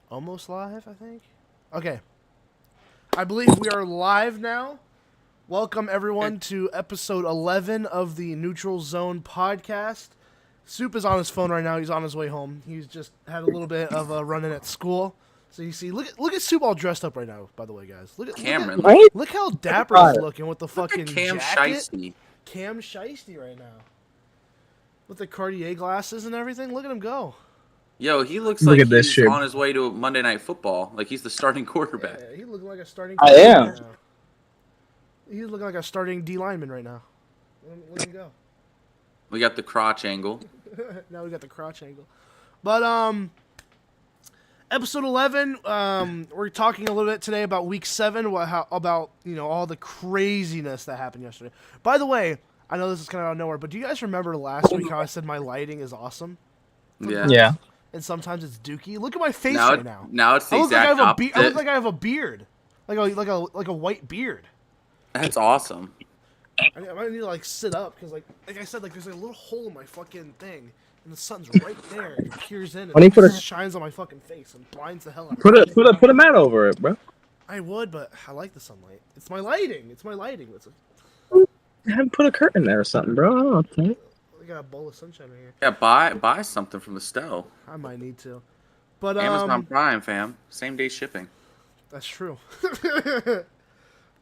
Almost live, I think. Okay. I believe we are live now. Welcome, everyone, to episode 11 of the Neutral Zone podcast. Soup is on his phone right now. He's on his way home. He's just had a little bit of a run-in at school. So you see, look at Soup all dressed up right now, by the way, guys. Cameron. Look how dapper he's looking with the fucking Cam jacket. Shiesty. Cam Shiesty right now. With the Cartier glasses and everything. Look at him go. Yo, he looks Look like at this he's shit. on his way to Monday Night Football. Like he's the starting quarterback. Yeah, he looking like a starting I am. right now. He's looking like a starting D lineman right now. Let him go. We got the crotch angle. Now we got the crotch angle. But episode 11, we're talking a little bit today about week 7, about all the craziness that happened yesterday. By the way, I know this is kind of out of nowhere, but do you guys remember last week how I said my lighting is awesome? Yeah. And sometimes it's dookie. Look at my face Now right now. Now it's the I look like exact opposite. I look like I have a beard, like a white beard. That's awesome. I might need to sit up because like I said, there's a little hole in my fucking thing, and the sun's right there. It peers in and it shines on my fucking face and blinds the hell out of me. Put a mat over it, bro. I would, but I like the sunlight. It's my lighting. I haven't put a curtain there or something, bro. I don't know. We got a bowl of sunshine right here. Yeah, buy something from the Stowe. I might need to, but Amazon Prime, fam. Same day shipping. That's true.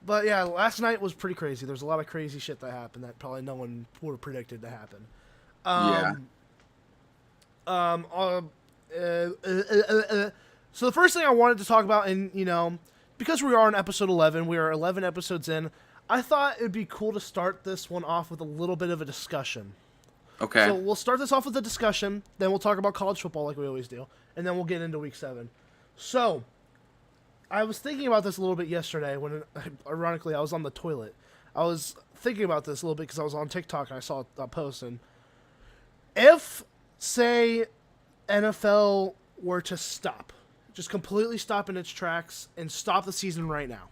But yeah, last night was pretty crazy. There's a lot of crazy shit that happened that probably no one would have predicted to happen. So the first thing I wanted to talk about, and because we are on episode 11, we are 11 episodes in. I thought it'd be cool to start this one off with a little bit of a discussion. Okay. So we'll start this off with a discussion, then we'll talk about college football like we always do, and then we'll get into week 7. So I was thinking about this a little bit yesterday when, ironically, I was on the toilet. I was thinking about this a little bit because I was on TikTok and I saw a post. And if, say, NFL were to stop, just completely stop in its tracks and stop the season right now.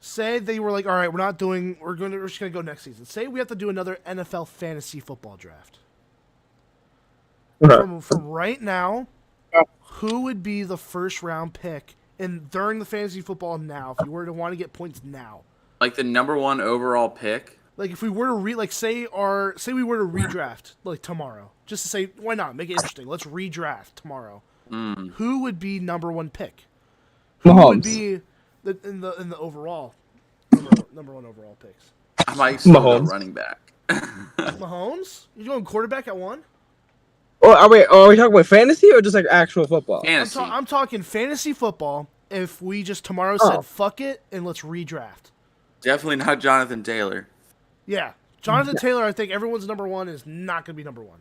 Say they were like, all right, we're just gonna go next season. Say we have to do another NFL fantasy football draft. From right now, who would be the first round pick during the fantasy football now, if you were to want to get points now? Like the number 1 overall pick. Like if we were to say we were to redraft like tomorrow, just to say why not make it interesting? Let's redraft tomorrow. Who would be number 1 pick? Who would be in the overall number 1 overall picks? I might still go running back. Mahomes? You going quarterback at 1? Oh, are we talking about fantasy or just like actual football? Fantasy. I'm talking fantasy football. If we just tomorrow said fuck it and let's redraft. Definitely not Jonathan Taylor. Yeah, Jonathan Taylor. I think everyone's number 1 is not going to be number 1.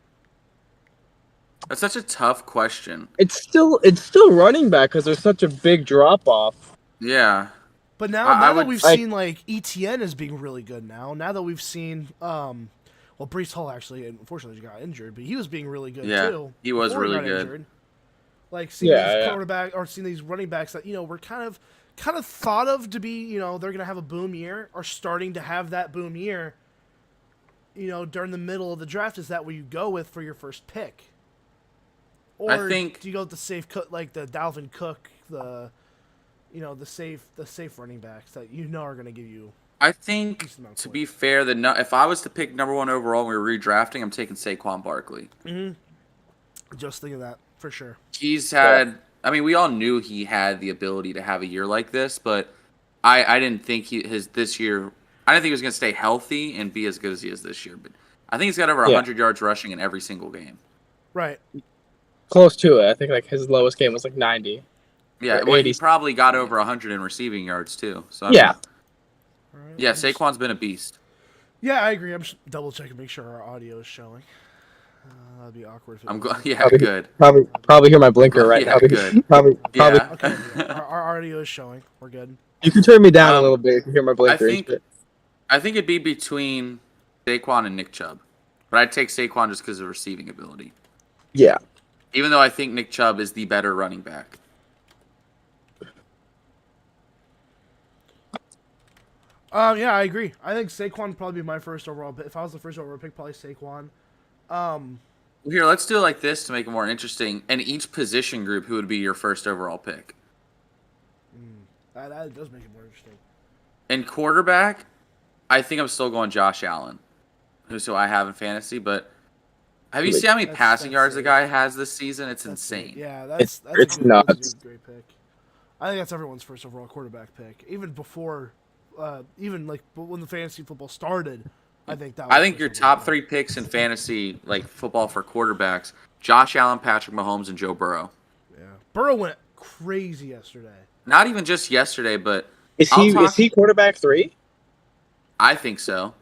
That's such a tough question. It's still running back because there's such a big drop off. Yeah. But now that we've seen like ETN as being really good now that we've seen well, Breece Hall actually unfortunately got injured, but he was being really good too. He was really good. Injured. Like seeing these quarterback or seeing these running backs that were kind of thought of to be they're gonna have a boom year, are starting to have that boom year. During the middle of the draft, is that what you go with for your first pick? Or I think, do you go with the safe like the Dalvin Cook, the safe running backs that are going to give you? I think, to be fair, if I was to pick number 1 overall and we were redrafting, I'm taking Saquon Barkley. Mm-hmm. Just thinking that, for sure. He's had... I mean, we all knew he had the ability to have a year like this, but I didn't think this year... I didn't think he was going to stay healthy and be as good as he is this year, but I think he's got over 100 yards rushing in every single game. Right. Close to it. I think like his lowest game was like 90. Yeah, well, he probably got over 100 in receiving yards too. So yeah. Yeah, Saquon's been a beast. Yeah, I agree. I'm just double checking, make sure our audio is showing. That'd be awkward. Good. Probably hear my blinker right now. Good. Probably. Okay, our audio is showing. We're good. You can turn me down a little bit if you hear my blinker. I think it'd be between Saquon and Nick Chubb, but I'd take Saquon just because of receiving ability. Yeah. Even though I think Nick Chubb is the better running back. Yeah, I agree. I think Saquon would probably be my first overall pick. If I was the first overall pick, probably Saquon. Here, let's do it like this to make it more interesting. And each position group, who would be your first overall pick? That does make it more interesting. In quarterback, I think I'm still going Josh Allen, who's who I have in fantasy. But have you seen how many passing yards the guy has this season? It's insane. Yeah, It's that's nuts. a great pick. I think that's everyone's first overall quarterback pick. Even before, even like when the fantasy football started, I think that. I think your top 3 picks in fantasy, like football for quarterbacks: Josh Allen, Patrick Mahomes, and Joe Burrow. Yeah, Burrow went crazy yesterday. Not even just yesterday, but Is he quarterback 3? I think so.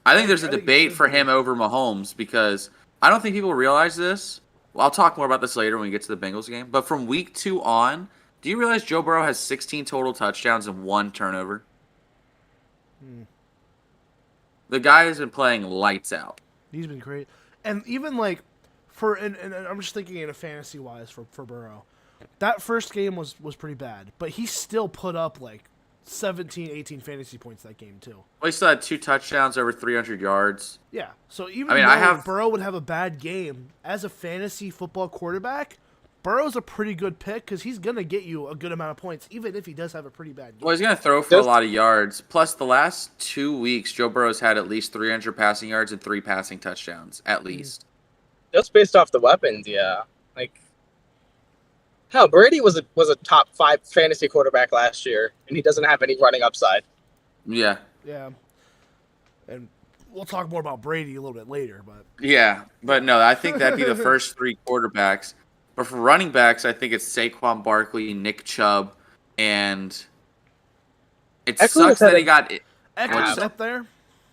I think there's a debate for him over Mahomes because I don't think people realize this. Well, I'll talk more about this later when we get to the Bengals game. But from week 2 on, do you realize Joe Burrow has 16 total touchdowns and 1 turnover? The guy has been playing lights out. He's been great, and even like and I'm just thinking in a fantasy wise for Burrow, that first game was pretty bad, but he still put up like 17, 18 fantasy points that game too. Well, he still had 2 touchdowns over 300 yards. Yeah, so even though Burrow would have a bad game as a fantasy football quarterback, Burrow's a pretty good pick because he's gonna get you a good amount of points, even if he does have a pretty bad game. Well, he's gonna throw for a lot of yards. Plus, the last 2 weeks, Joe Burrow's had at least 300 passing yards and 3 passing touchdowns, at least. Just based off the weapons, yeah. Like, hell, Brady was a top 5 fantasy quarterback last year, and he doesn't have any running upside. Yeah. Yeah, and we'll talk more about Brady a little bit later, but Yeah, but no, I think that'd be the first 3 quarterbacks. But for running backs, I think it's Saquon Barkley, Nick Chubb, and it Eckler sucks that he got it. Eckler's up there.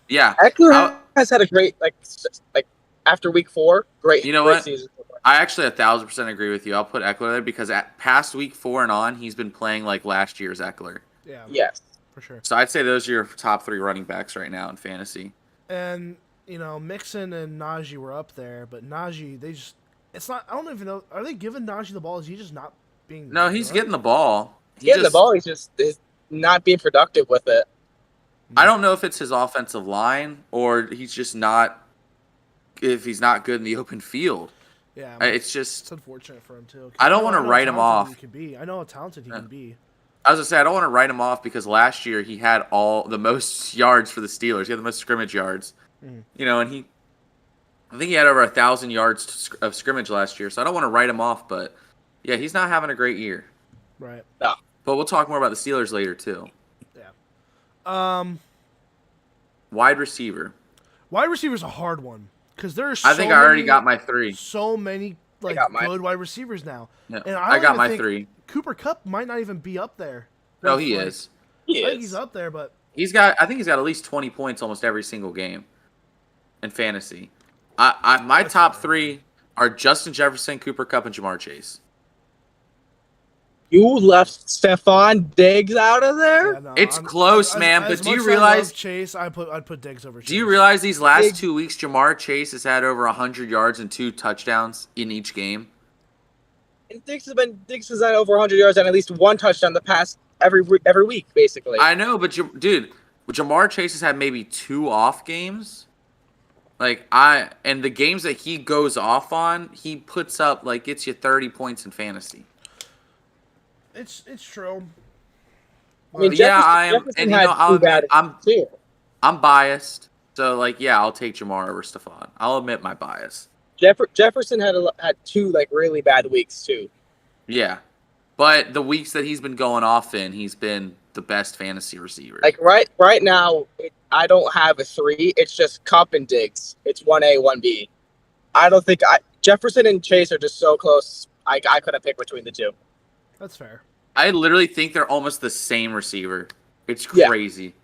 Yeah, Eckler has had a great like after week 4, great. You know great what? Season. I actually 1,000% agree with you. I'll put Eckler there because at past week 4 and on, he's been playing like last year's Eckler. Yeah. Yes. For sure. So I'd say those are your top 3 running backs right now in fantasy. And Mixon and Najee were up there, but Najee, it's not. I don't even know. Are they giving Najee the ball? Is he just not being? No, he's getting the ball. He's getting the ball. He's not being productive with it. I don't know if it's his offensive line or he's just not. If he's not good in the open field. Yeah, it's unfortunate for him too. I don't want to write him off. I know how talented he can be. I was gonna say I don't want to write him off because last year he had the most yards for the Steelers. He had the most scrimmage yards. And I think he had over 1,000 yards of scrimmage last year. So I don't want to write him off, but yeah, he's not having a great year. Right. No. But we'll talk more about the Steelers later too. Yeah. Wide receiver. Wide receiver's a hard one because there's. I think I already got my 3. So many good wide receivers now. Yeah, and I got my 3. Cooper Kupp might not even be up there. No, he is. I think he's up there, but I think he's got at least 20 points almost every single game in fantasy. My top 3 are Justin Jefferson, Cooper Kupp, and Jamar Chase. You left Stephon Diggs out of there? Yeah, no, it's close, man. But do you realize Chase? I'd put Diggs over Chase. Do you realize these last 2 weeks, Jamar Chase has had over 100 yards and 2 touchdowns in each game? And Diggs has had over 100 yards and at least 1 touchdown the past every week, basically. I know, but dude, Jamar Chase has had maybe 2 off games. And the games that he goes off on, he puts up gets you 30 points in fantasy. It's true. I mean, I am, and I'm biased, so I'll take Jamar over Stephon. I'll admit my bias. Jefferson had 2 really bad weeks too. Yeah, but the weeks that he's been going off in, he's been the best fantasy receiver. Right now, I don't have a 3. It's just Kupp and Diggs. It's 1A, 1B. I don't think Jefferson and Chase are just so close. I couldn't pick between the 2. That's fair. I literally think they're almost the same receiver. It's crazy.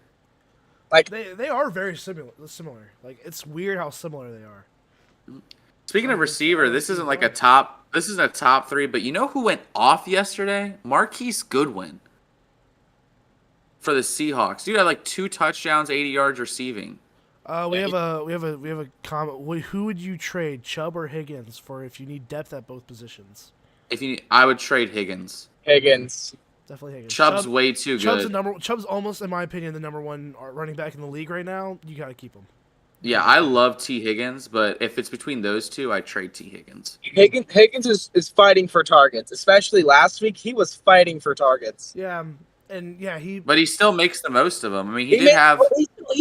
Yeah. They are very similar. It's weird how similar they are. Speaking of receiver, this isn't a top 3, but you know who went off yesterday? Marquise Goodwin for the Seahawks. Dude had 2 touchdowns, 80 yards receiving. We have a comment. Who would you trade, Chubb or Higgins, for if you need depth at both positions? I would trade Higgins. Definitely Higgins. Chubb's way too good. Chubb's almost, in my opinion, the number 1 running back in the league right now. You got to keep him. Yeah, I love T. Higgins, but if it's between those two, I trade T. Higgins. Higgins is fighting for targets, especially last week. He was fighting for targets. Yeah, and yeah, But he still makes the most of them. I mean, He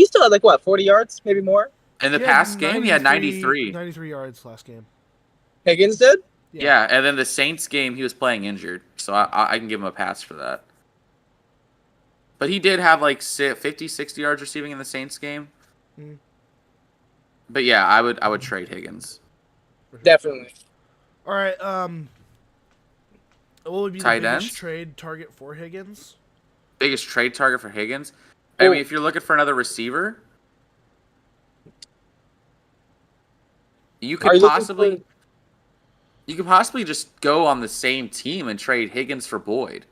still had like what, 40 yards, maybe more. In the past game, he had 93. 93 yards last game. Higgins did? Yeah, and then the Saints game, he was playing injured. So I can give him a pass for that. But he did have like 50, 60 yards receiving in the Saints game. Mm. But yeah, I would trade Higgins. Definitely. All right. What would be the Tight biggest ends? trade target for Higgins? Biggest trade target for Higgins? I mean, if you're looking for another receiver, you could possibly just go on the same team and trade Higgins for Boyd.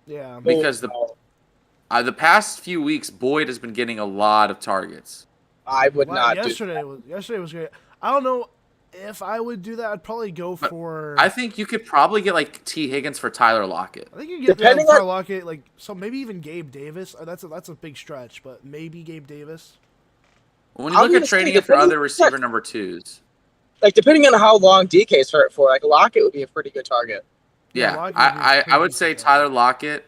Yeah. Because the past few weeks, Boyd has been getting a lot of targets. I would not yesterday do that. Yesterday was great. I don't know if I would do that. I'd probably go for. I think you could probably get like T. Higgins for Tyler Lockett. I think you get Tyler Lockett, maybe even Gabe Davis. That's a big stretch, but maybe Gabe Davis. When you look at trading it for other receiver number twos, like depending on how long DK's hurt for, like Lockett would be a pretty good target. Yeah, I would say Tyler Lockett,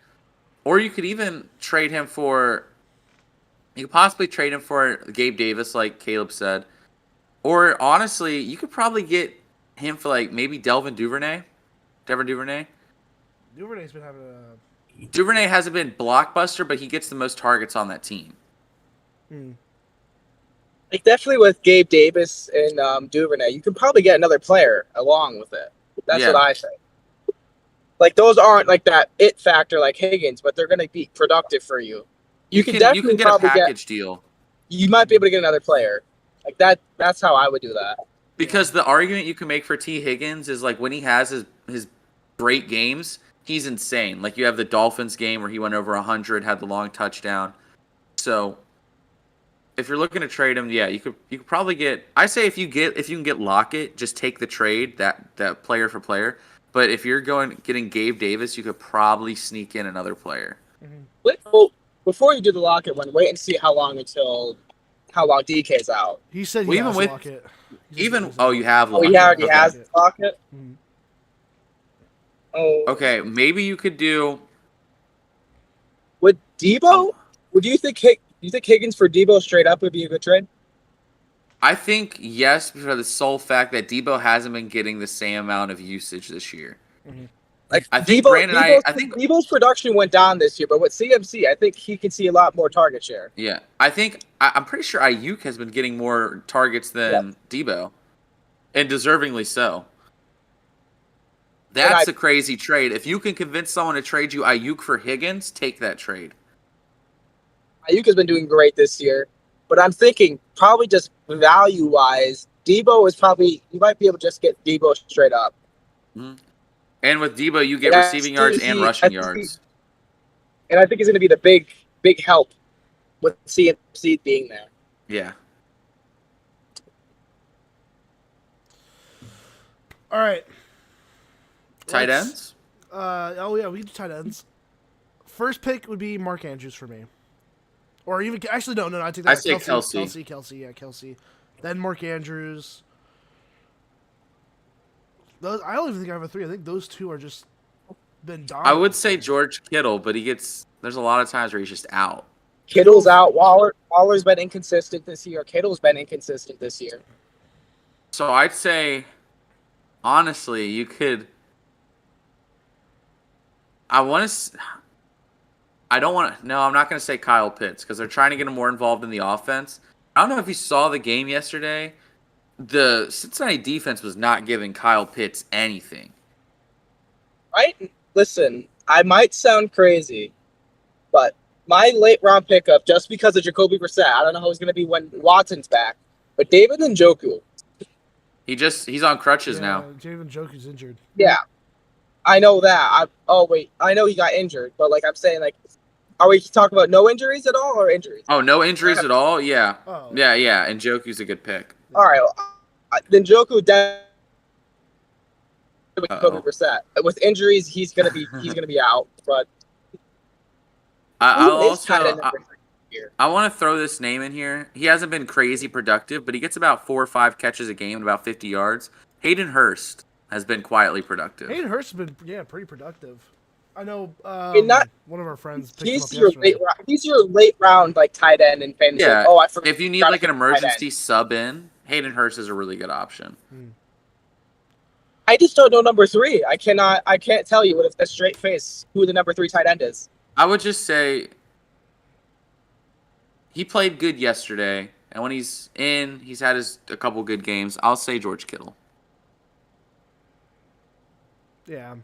or you could even trade him for. You could possibly trade him for Gabe Davis, like Caleb said. Or, honestly, you could probably get him for, like, maybe Devin Duvernay. Duvernay's been having a... Duvernay hasn't been blockbuster, but he gets the most targets on that team. Like, definitely with Gabe Davis and Duvernay, you could probably get another player along with it. That's what I think. Like, those aren't, like, that it factor like Higgins, but they're going to be productive for you. You can definitely get a package deal. You might be able to get another player. Like that's how I would do that. Because the argument you can make for T. Higgins is like when he has his great games, he's insane. Like you have the Dolphins game where he went over 100, had the long touchdown. So if you're looking to trade him, yeah, you could probably get. I say if you can get Lockett, just take the trade that player for player. But if you're getting Gabe Davis, you could probably sneak in another player. Well, before you do the Lockett one, wait and see how long DK's out. He said he has Lockett. You have Lockett. He has Lockett. Mm-hmm. Oh. Okay, maybe you could do. Would Debo? Would you think Higgins for Debo straight up would be a good trade? I think yes, for the sole fact that Debo hasn't been getting the same amount of usage this year. Mm-hmm. Like I think Debo's production went down this year, but with CMC, I think he can see a lot more target share. Yeah, I'm pretty sure Ayuk has been getting more targets than Debo, and deservingly so. That's a crazy trade. If you can convince someone to trade you Ayuk for Higgins, take that trade. Ayuk has been doing great this year, but I'm thinking probably just value-wise, Debo is probably you might be able to just get Debo straight up. Mm-hmm. And with Debo, you get receiving yards and rushing yards. And I think he's going to be the big help with CMC being there. Yeah. All right. Tight ends? We can do tight ends. First pick would be Mark Andrews for me. Or even, actually, no, I take that. I say Kelsey. Kelsey. Then Mark Andrews. I don't even think I have a three. I think those two are just been dominant. I would say George Kittle, but there's a lot of times where he's just out. Kittle's out. Waller's been inconsistent this year. Kittle's been inconsistent this year. So I'd say, honestly, you could. I'm not going to say Kyle Pitts because they're trying to get him more involved in the offense. I don't know if you saw the game yesterday. The Cincinnati defense was not giving Kyle Pitts anything. Right? Listen, I might sound crazy, but my late round pickup, just because of Jacoby Brissett, I don't know how he's going to be when Watson's back, but David Njoku. He's on crutches now. David Njoku's injured. Yeah, I know that. I know he got injured, but like I'm saying, like, are we talking about no injuries at all or injuries? Oh, no injuries at all? Yeah. Oh. Yeah, and Njoku's a good pick. All right, then Njoku with Jacoby Brissett. With injuries, he's gonna be out. But year. I want to throw this name in here. He hasn't been crazy productive, but he gets about 4 or 5 catches a game and about 50 yards. Hayden Hurst has been quietly productive. Hayden Hurst has been pretty productive. I know one of our friends picked him up yesterday. He's your late round like tight end in fantasy. Yeah. Oh, I forgot. If you need like an emergency sub in, Hayden Hurst is a really good option. I just don't know number 3. I can't tell you with a straight face who the number 3 tight end is. I would just say he played good yesterday, and when he's in, he's had a couple good games. I'll say George Kittle. Yeah.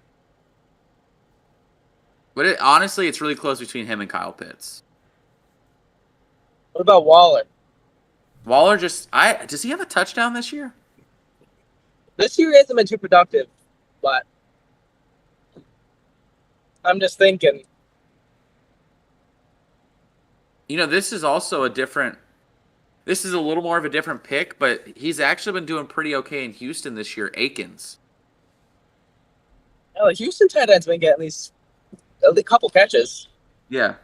But honestly, it's really close between him and Kyle Pitts. What about Waller? Waller does he have a touchdown this year? This year hasn't been too productive, but I'm just thinking. You know, this is also this is a little more of a different pick, but he's actually been doing pretty okay in Houston this year. Akins. Oh, Houston tight ends been getting at least a couple catches. Yeah.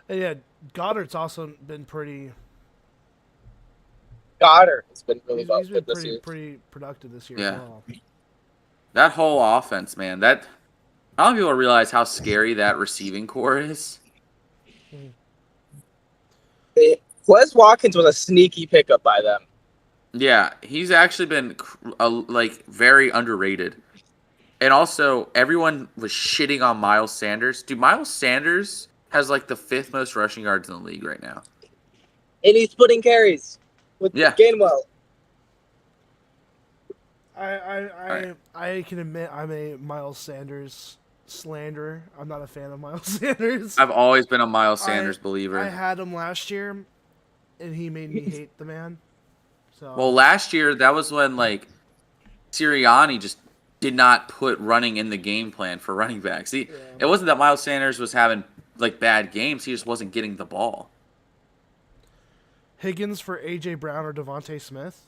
And yeah, Goddard's also been pretty. Goddard has been really He's been pretty productive this year. Yeah. As well. That whole offense, man. That I don't think people realize how scary that receiving core is. Wes Watkins was a sneaky pickup by them. Yeah, he's actually been very underrated. And also, everyone was shitting on Miles Sanders. Dude, Miles Sanders has like the 5th most rushing yards in the league right now. And he's splitting carries with Gainwell. I can admit I'm a Miles Sanders slanderer. I'm not a fan of Miles Sanders. I've always been a Miles Sanders believer. I had him last year, and he made me hate the man. So. Well, last year, that was when like Sirianni just did not put running in the game plan for running backs. It wasn't that Miles Sanders was having like bad games. He just wasn't getting the ball. Higgins for A.J. Brown or Devontae Smith?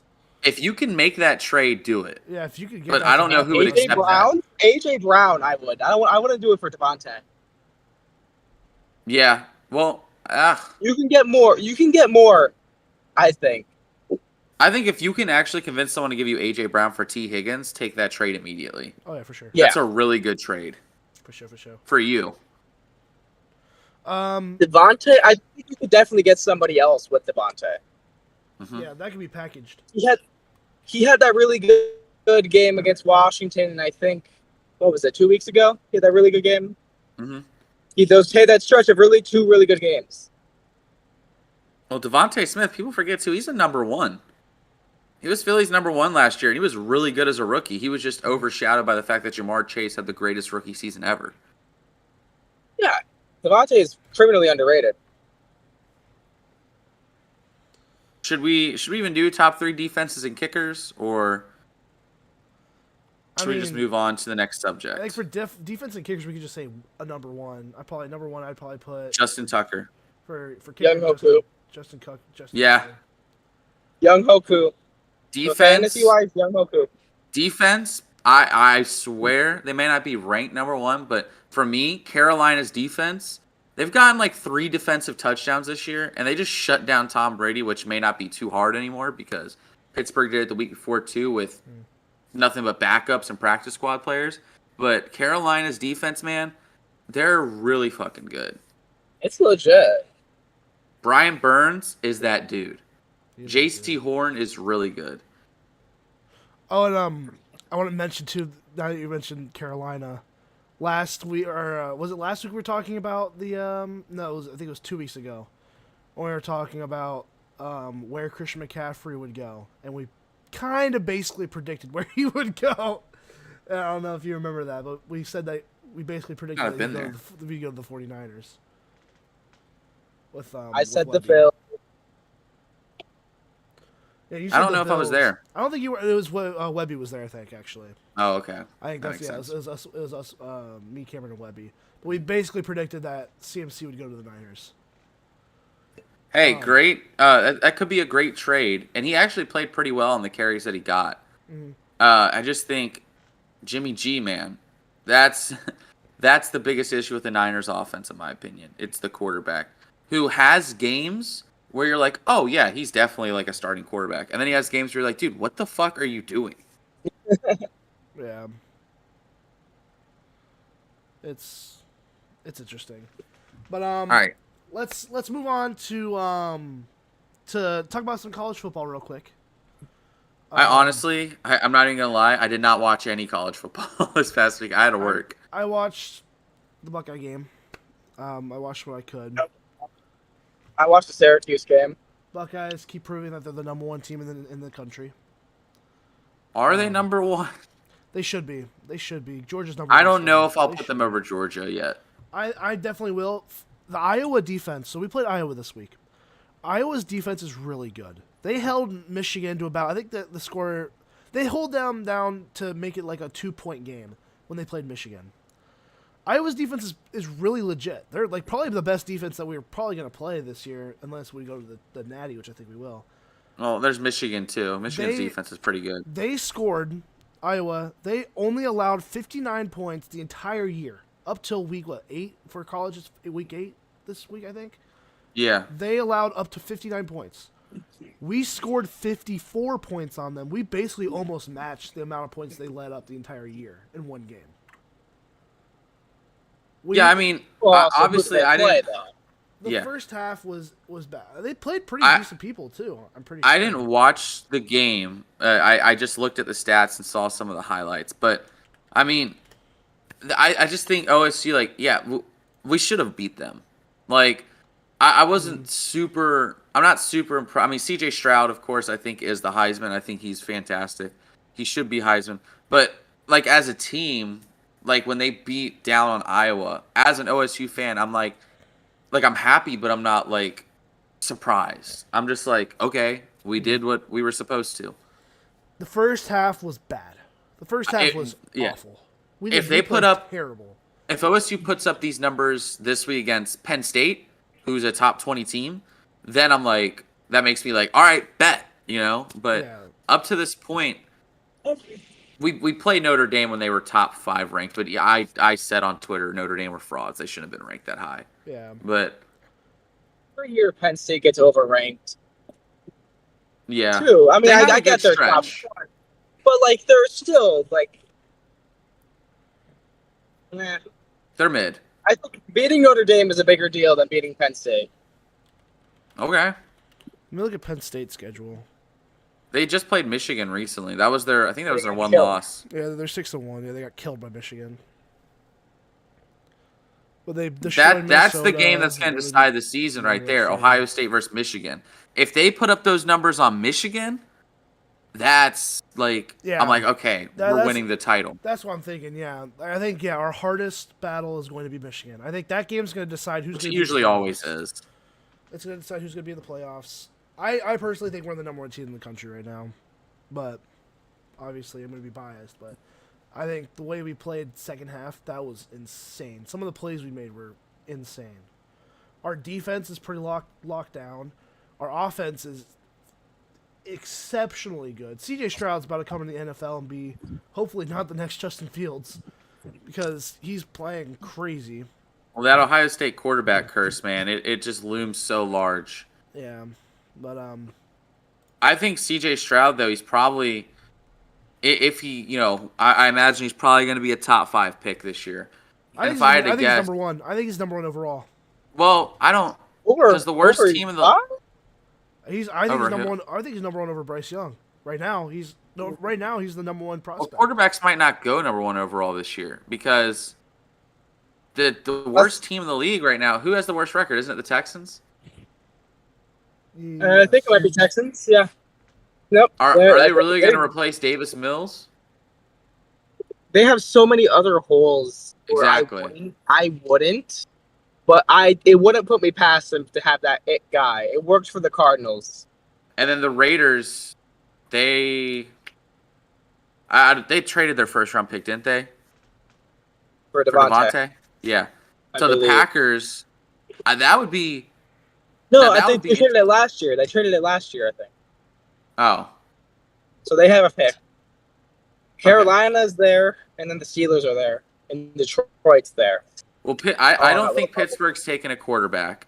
If you can make that trade, do it. Yeah, if you could get. But I don't know who would accept that. A.J. Brown, I would. I wouldn't do it for Devontae. Yeah. Well, you can get more. You can get more. I think. I think if you can actually convince someone to give you A.J. Brown for T. Higgins, take that trade immediately. Oh yeah, for sure. That's a really good trade. For sure. For you. Devontae, I think you could definitely get somebody else with Devontae. Mm-hmm. Yeah, that could be packaged. He had that really good game against Washington, and I think, what was it, 2 weeks ago? He had that really good game. Mm-hmm. He had that stretch of two really good games. Well, Devontae Smith, people forget too, he's a number 1. He was Philly's number 1 last year, and he was really good as a rookie. He was just overshadowed by the fact that Jamar Chase had the greatest rookie season ever. Yeah, Devontae is criminally underrated. Should we even do top 3 defenses and kickers, or should we just move on to the next subject? I think for defense and kickers, we could just say a number 1. I'd probably put Justin Tucker. For Young Hoku. Justin Cook. Yeah. Young Hoku. Defense. Fantasy-wise, Young Hoku. Defense, I swear they may not be ranked number 1, but for me, Carolina's defense, they've gotten like 3 defensive touchdowns this year, and they just shut down Tom Brady, which may not be too hard anymore because Pittsburgh did it the week before too with nothing but backups and practice squad players. But Carolina's defense, man, they're really fucking good. It's legit. Brian Burns is that dude. J.C. Horn is really good. Oh, and I want to mention too. Now that you mentioned Carolina, last week was it last week we were talking about the No, I think it was 2 weeks ago when we were talking about where Christian McCaffrey would go, and we kind of basically predicted where he would go. I don't know if you remember that, but we said that we basically predicted that he'd go to the 49ers. I said the Bills. Yeah, I don't know if I was there. I don't think you were. It was Webby was there, I think, actually. Oh, okay. I think that's it was us, me, Cameron, and Webby. But we basically predicted that CMC would go to the Niners. Hey, great. That could be a great trade, and he actually played pretty well on the carries that he got. Mm-hmm. I just think Jimmy G, man, that's the biggest issue with the Niners offense, in my opinion. It's the quarterback. who has games where you're like, oh yeah, he's definitely like a starting quarterback, and then he has games where you're like, dude, what the fuck are you doing? Yeah. It's interesting. But All right. let's move on to talk about some college football real quick. I honestly, I'm not even gonna lie, I did not watch any college football this past week. I had to work. I watched the Buckeye game. I watched what I could. I watched the Syracuse game. Buckeyes keep proving that they're the number one team in the country. Are they number one? They should be. They should be. Georgia's number one. I don't know if I'll put them over Georgia yet. I definitely will. The Iowa defense. So we played Iowa this week. Iowa's defense is really good. They held Michigan to about, I think the score, they hold them down to make it like a 2-point game when they played Michigan. Iowa's defense is really legit. They're like probably the best defense that we're probably going to play this year, unless we go to the Natty, which I think we will. Oh, there's Michigan too. Michigan's defense is pretty good. They scored, Iowa, they only allowed 59 points the entire year, up till week 8 for college? It's week 8 this week, I think. Yeah. They allowed up to 59 points. We scored 54 points on them. We basically almost matched the amount of points they let up the entire year in one game. I mean, obviously I didn't. The first half was bad. They played pretty decent people too. I'm pretty sure. I didn't watch the game. I just looked at the stats and saw some of the highlights. But I mean, I just think OSU we should have beat them. Like I wasn't super. I'm not super impressed. I mean, C.J. Stroud, of course, I think is the Heisman. I think he's fantastic. He should be Heisman. But like as a team, like when they beat down on Iowa, as an OSU fan, I'm like I'm happy, but I'm not like surprised. I'm just like, okay, we did what we were supposed to. The first half was bad. The first half was awful. If OSU puts up these numbers this week against Penn State, who's a top 20 team, then I'm like, that makes me like, all right, bet, But up to this point, we played Notre Dame when they were top 5 ranked. But yeah, I said on Twitter, Notre Dame were frauds. They shouldn't have been ranked that high. Yeah. But every year Penn State gets overranked. Yeah. Too. I mean, I get their top 1, but like they're still like, they're mid. I think beating Notre Dame is a bigger deal than beating Penn State. Okay. Let me look at Penn State's schedule. They just played Michigan recently. I think that was their one loss. Yeah, they're 6-1. Yeah, they got killed by Michigan. But that's the game that's going to decide the season right there. Ohio State versus Michigan. If they put up those numbers on Michigan, that's like, I'm like, okay, we're winning the title. That's what I'm thinking. Yeah, I think our hardest battle is going to be Michigan. I think that game's going to decide who's going to. Usually always is. It's going to decide who's going to be in the playoffs. I personally think we're the number 1 team in the country right now, but obviously I'm going to be biased. But I think the way we played second half, that was insane. Some of the plays we made were insane. Our defense is pretty locked down. Our offense is exceptionally good. C.J. Stroud's about to come in the NFL and be hopefully not the next Justin Fields because he's playing crazy. Well, that Ohio State quarterback curse, man, it just looms so large. Yeah, but I think C.J. Stroud, though, he's probably, if he, I imagine he's probably going to be a top 5 pick this year. I think he's number 1. I think he's number 1 overall. Well, I don't. Because the worst team in the. I think he's number 1. I think he's number 1 over Bryce Young. Right now, he's the number 1 prospect. Well, quarterbacks might not go number 1 overall this year because the worst team in the league right now. Who has the worst record? Isn't it the Texans? Yes. I think it might be Texans. Yeah. Nope. Are they really going to replace Davis Mills? They have so many other holes. Exactly. I wouldn't. But it wouldn't put me past them to have that it guy. It works for the Cardinals. And then the Raiders, they traded their first round pick, didn't they? For Devontae. Yeah. So the Packers, that would be. No, I think they traded it last year. I think. Oh. So they have a pick. Carolina's there, and then the Steelers are there, and Detroit's there. Well, I don't think Pittsburgh's taking a quarterback.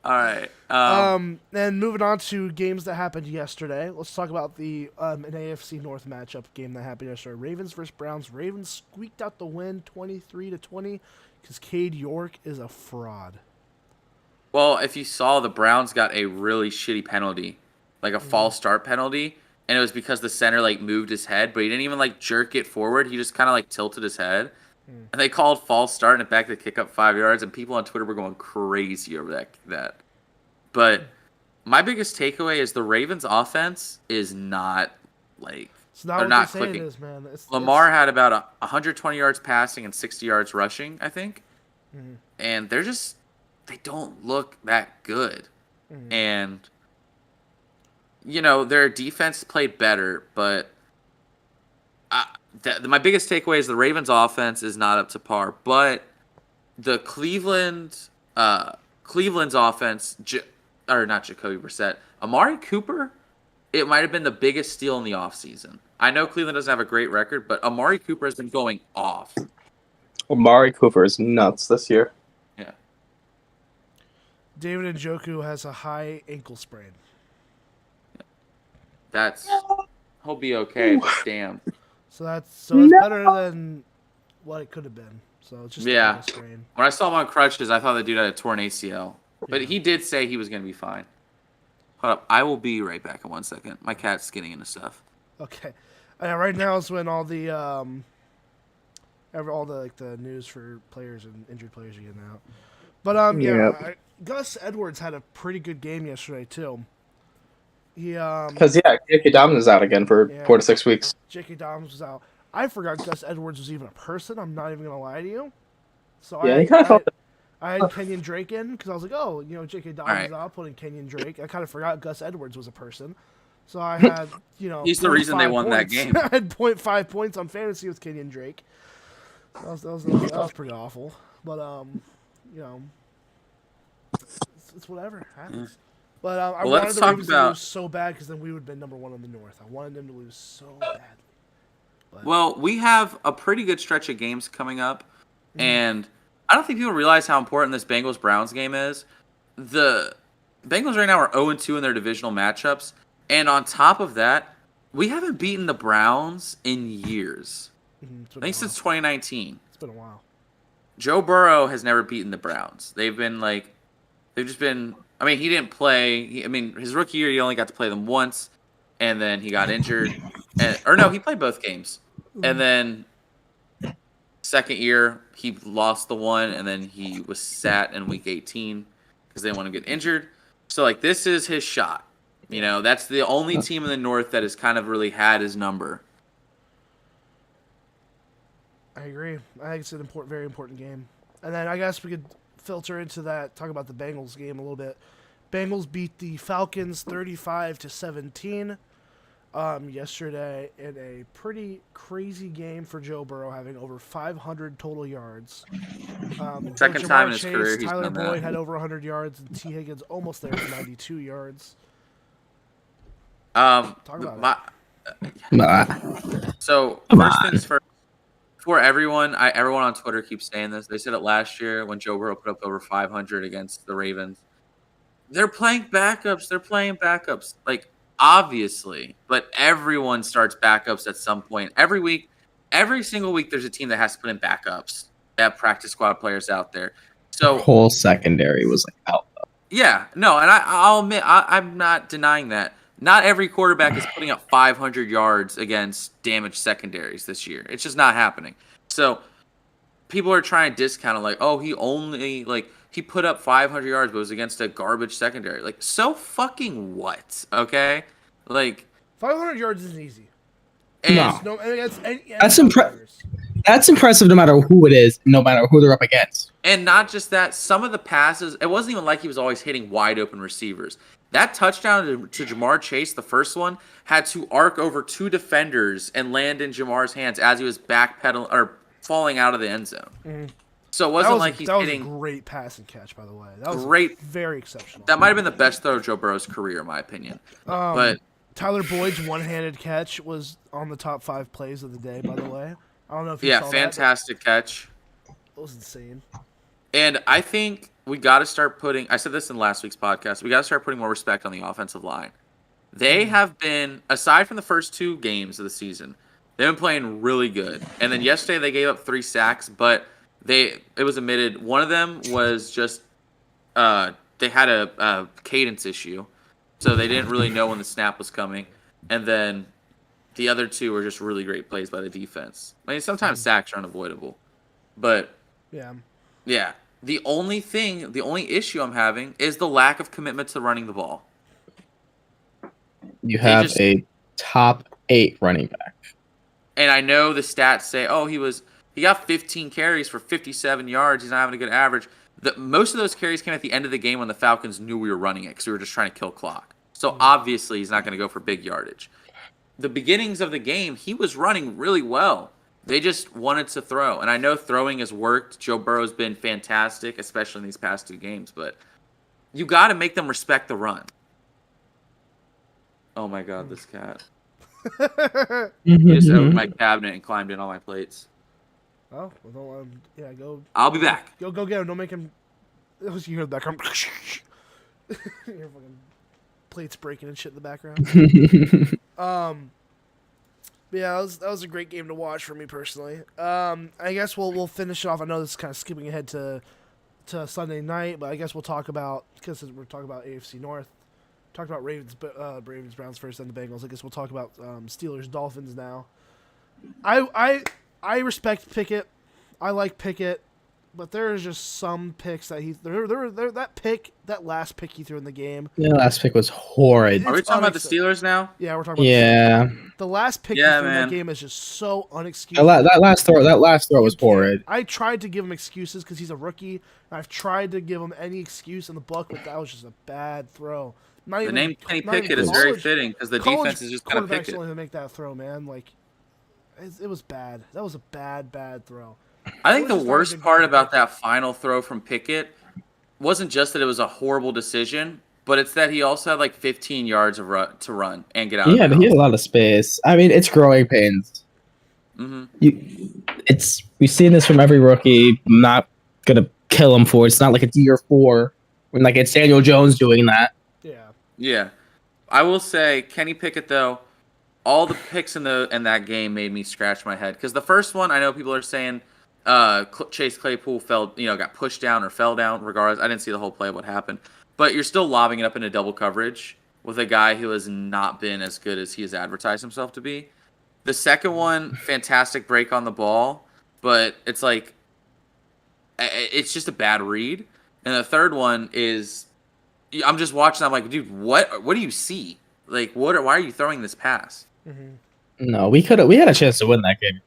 All right. And moving on to games that happened yesterday. Let's talk about the an AFC North matchup game that happened yesterday. Ravens versus Browns. Ravens squeaked out the win, 23-20, because Cade York is a fraud. Well, if you saw, the Browns got a really shitty penalty, like a false start penalty, and it was because the center moved his head, but he didn't even jerk it forward. He just kind of tilted his head, and they called false start and it backed the kick up 5 yards, and people on Twitter were going crazy over that. But my biggest takeaway is the Ravens' offense is not It's not they're what not they say clicking. it is, man. Lamar had about 120 yards passing and 60 yards rushing, I think, and they don't look that good. And, their defense played better, but my biggest takeaway is the Ravens' offense is not up to par. But the Cleveland's offense, or not Jacoby Brissett, Amari Cooper, it might have been the biggest steal in the offseason. I know Cleveland doesn't have a great record, but Amari Cooper has been going off. Amari Cooper is nuts this year. Yeah. David Njoku has a high ankle sprain. He'll be okay, but damn. So it's better than what it could have been. So it's just an ankle sprain. When I saw him on crutches, I thought the dude had a torn ACL. But he did say he was going to be fine. Hold up. I will be right back in 1 second. My cat's getting into stuff. Okay. Right now is when all the the news for players and injured players are getting out. But Gus Edwards had a pretty good game yesterday too. He because J.K. Dobbins is out again for 4 to 6 weeks. J.K. Dobbins was out. I forgot Gus Edwards was even a person. I'm not even gonna lie to you. So I had Kenyon Drake in because I was like, oh, J.K. Dobbins is out, putting Kenyon Drake. I kind of forgot Gus Edwards was a person. So I had, he's the reason they won that game. I had 0.5 points on fantasy with Kenyon Drake. That was pretty awful. But, it's whatever. Happens. But I wanted the Ravens to lose so bad because then we would have been number one in the North. I wanted them to lose so badly. But, well, we have a pretty good stretch of games coming up, and I don't think people realize how important this Bengals-Browns game is. The Bengals right now are 0-2 in their divisional matchups, and on top of that, we haven't beaten the Browns in years. I think since 2019. It's been a while. Joe Burrow has never beaten the Browns. They've just been. I mean, he didn't play. His rookie year, he only got to play them once, and then he got injured. He played both games. And then second year, he lost the one, and then he was sat in week 18 because they didn't want to get injured. So, this is his shot. That's the only team in the North that has kind of really had his number. I agree. I think it's an very important game. And then I guess we could filter into that, talk about the Bengals game a little bit. Bengals beat the Falcons 35-17 yesterday in a pretty crazy game for Joe Burrow, having over 500 total yards. Second time in his career he's Tyler done that. Boyd had over 100 yards, and T. Higgins almost there with 92 yards. Talk about it. So, first things first. For everyone on Twitter keeps saying this. They said it last year when Joe Burrow put up over 500 against the Ravens. They're playing backups. Obviously. But everyone starts backups at some point. Every single week, there's a team that has to put in backups. They have practice squad players out there. So the whole secondary was out. Yeah. No, and I'll admit, I'm not denying that. Not every quarterback is putting up 500 yards against damaged secondaries this year. It's just not happening. So people are trying to discount it he put up 500 yards but it was against a garbage secondary. So fucking what? Okay? 500 yards isn't easy. No. That's That's impressive no matter who it is, no matter who they're up against. And not just that, some of the passes, it wasn't even like he was always hitting wide open receivers. That touchdown to Jamar Chase, the first one, had to arc over two defenders and land in Jamar's hands as he was backpedaling or falling out of the end zone. Mm-hmm. So it wasn't like he's hitting. That was a great pass and catch, by the way. That was great, very exceptional. That might have been the best throw of Joe Burrow's career, in my opinion. But Tyler Boyd's one-handed catch was on the top 5 plays of the day, by the way. I don't know if you saw fantastic catch. It was insane. And I think we got to start putting. I said this in last week's podcast. We got to start putting more respect on the offensive line. They have been, aside from the first 2 games of the season, they've been playing really good. And then yesterday they gave up 3 sacks, but it was admitted one of them was just they had a cadence issue, so they didn't really know when the snap was coming. And then the other 2 were just really great plays by the defense. I mean, sometimes sacks are unavoidable, but yeah. The only issue I'm having is the lack of commitment to running the ball. You have a top 8 running back. And I know the stats say, he got 15 carries for 57 yards. He's not having a good average. Most of those carries came at the end of the game when the Falcons knew we were running it because we were just trying to kill clock. So obviously he's not going to go for big yardage. The beginnings of the game, he was running really well. They just wanted to throw. And I know throwing has worked. Joe Burrow's been fantastic, especially in these past 2 games. But you got to make them respect the run. Oh my God, this cat. He just opened my cabinet and climbed in on my plates. Oh, well, don't go. I'll be back. Go get him. Don't make him. You hear the background. Your fucking plates breaking and shit in the background. Yeah, that was a great game to watch for me personally. I guess we'll finish it off. I know this is kind of skipping ahead to Sunday night, but I guess we'll talk about, because we're talking about AFC North. Talked about Ravens, Browns first, then the Bengals. I guess we'll talk about Steelers, Dolphins now. I respect Pickett. I like Pickett, but there is just some picks that that last pick he threw in the game. Yeah, last pick was horrid. Are we talking about the Steelers now? Yeah, we're talking about the last pick he threw in that game is just so unexcusable. That last throw was horrid. I tried to give him excuses because he's a rookie. I've tried to give him any excuse in the book, but that was just a bad throw. The name Kenny Pickett is very fitting because the defense is just going to pick it. Only to make that throw, man. Like, it was bad. That was a bad throw. I think the worst part about that final throw from Pickett wasn't just that it was a horrible decision, but it's that he also had like 15 yards to run and get out. Yeah, but he had a lot of space. I mean, it's growing pains. We've seen this from every rookie. I'm not gonna kill him for it. It's not like it's year 4 when like it's Daniel Jones doing that. Yeah. I will say Kenny Pickett though, all the picks in that game made me scratch my head because the first one I know people are saying Chase Claypool got pushed down or fell down. Regardless, I didn't see the whole play of what happened, but you're still lobbing it up into double coverage with a guy who has not been as good as he has advertised himself to be. The second one, fantastic break on the ball, but it's like it's just a bad read. And the third one is I'm just watching. I'm like, dude, what do you see? Like, why are you throwing this pass? No, we had a chance to win that game.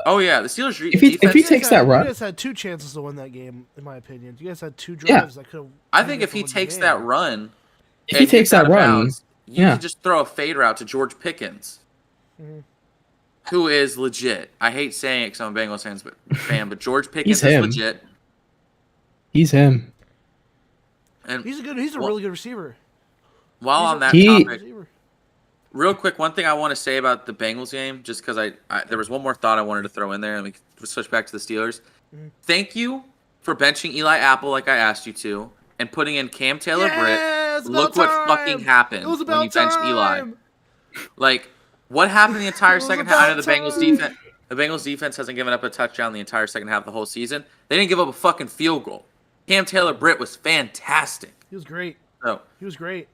Oh yeah, the Steelers. If he takes that run, you guys had 2 chances to win that game, in my opinion. You guys had 2 drives that could have. I think if he takes that run, you can just throw a fade route to George Pickens, who is legit. I hate saying it because I'm a Bengals fan, but George Pickens is legit. He's him. And he's a really good receiver. While on that topic, real quick, one thing I want to say about the Bengals game, just because there was one more thought I wanted to throw in there, and we can switch back to the Steelers. Thank you for benching Eli Apple like I asked you to, and putting in Cam Taylor-Britt. Look what fucking happened when you benched Eli. Like, what happened the entire second half? I know the Bengals defense hasn't given up a touchdown the entire second half of the whole season. They didn't give up a fucking field goal. Cam Taylor-Britt was fantastic. He was great. Oh. He was great.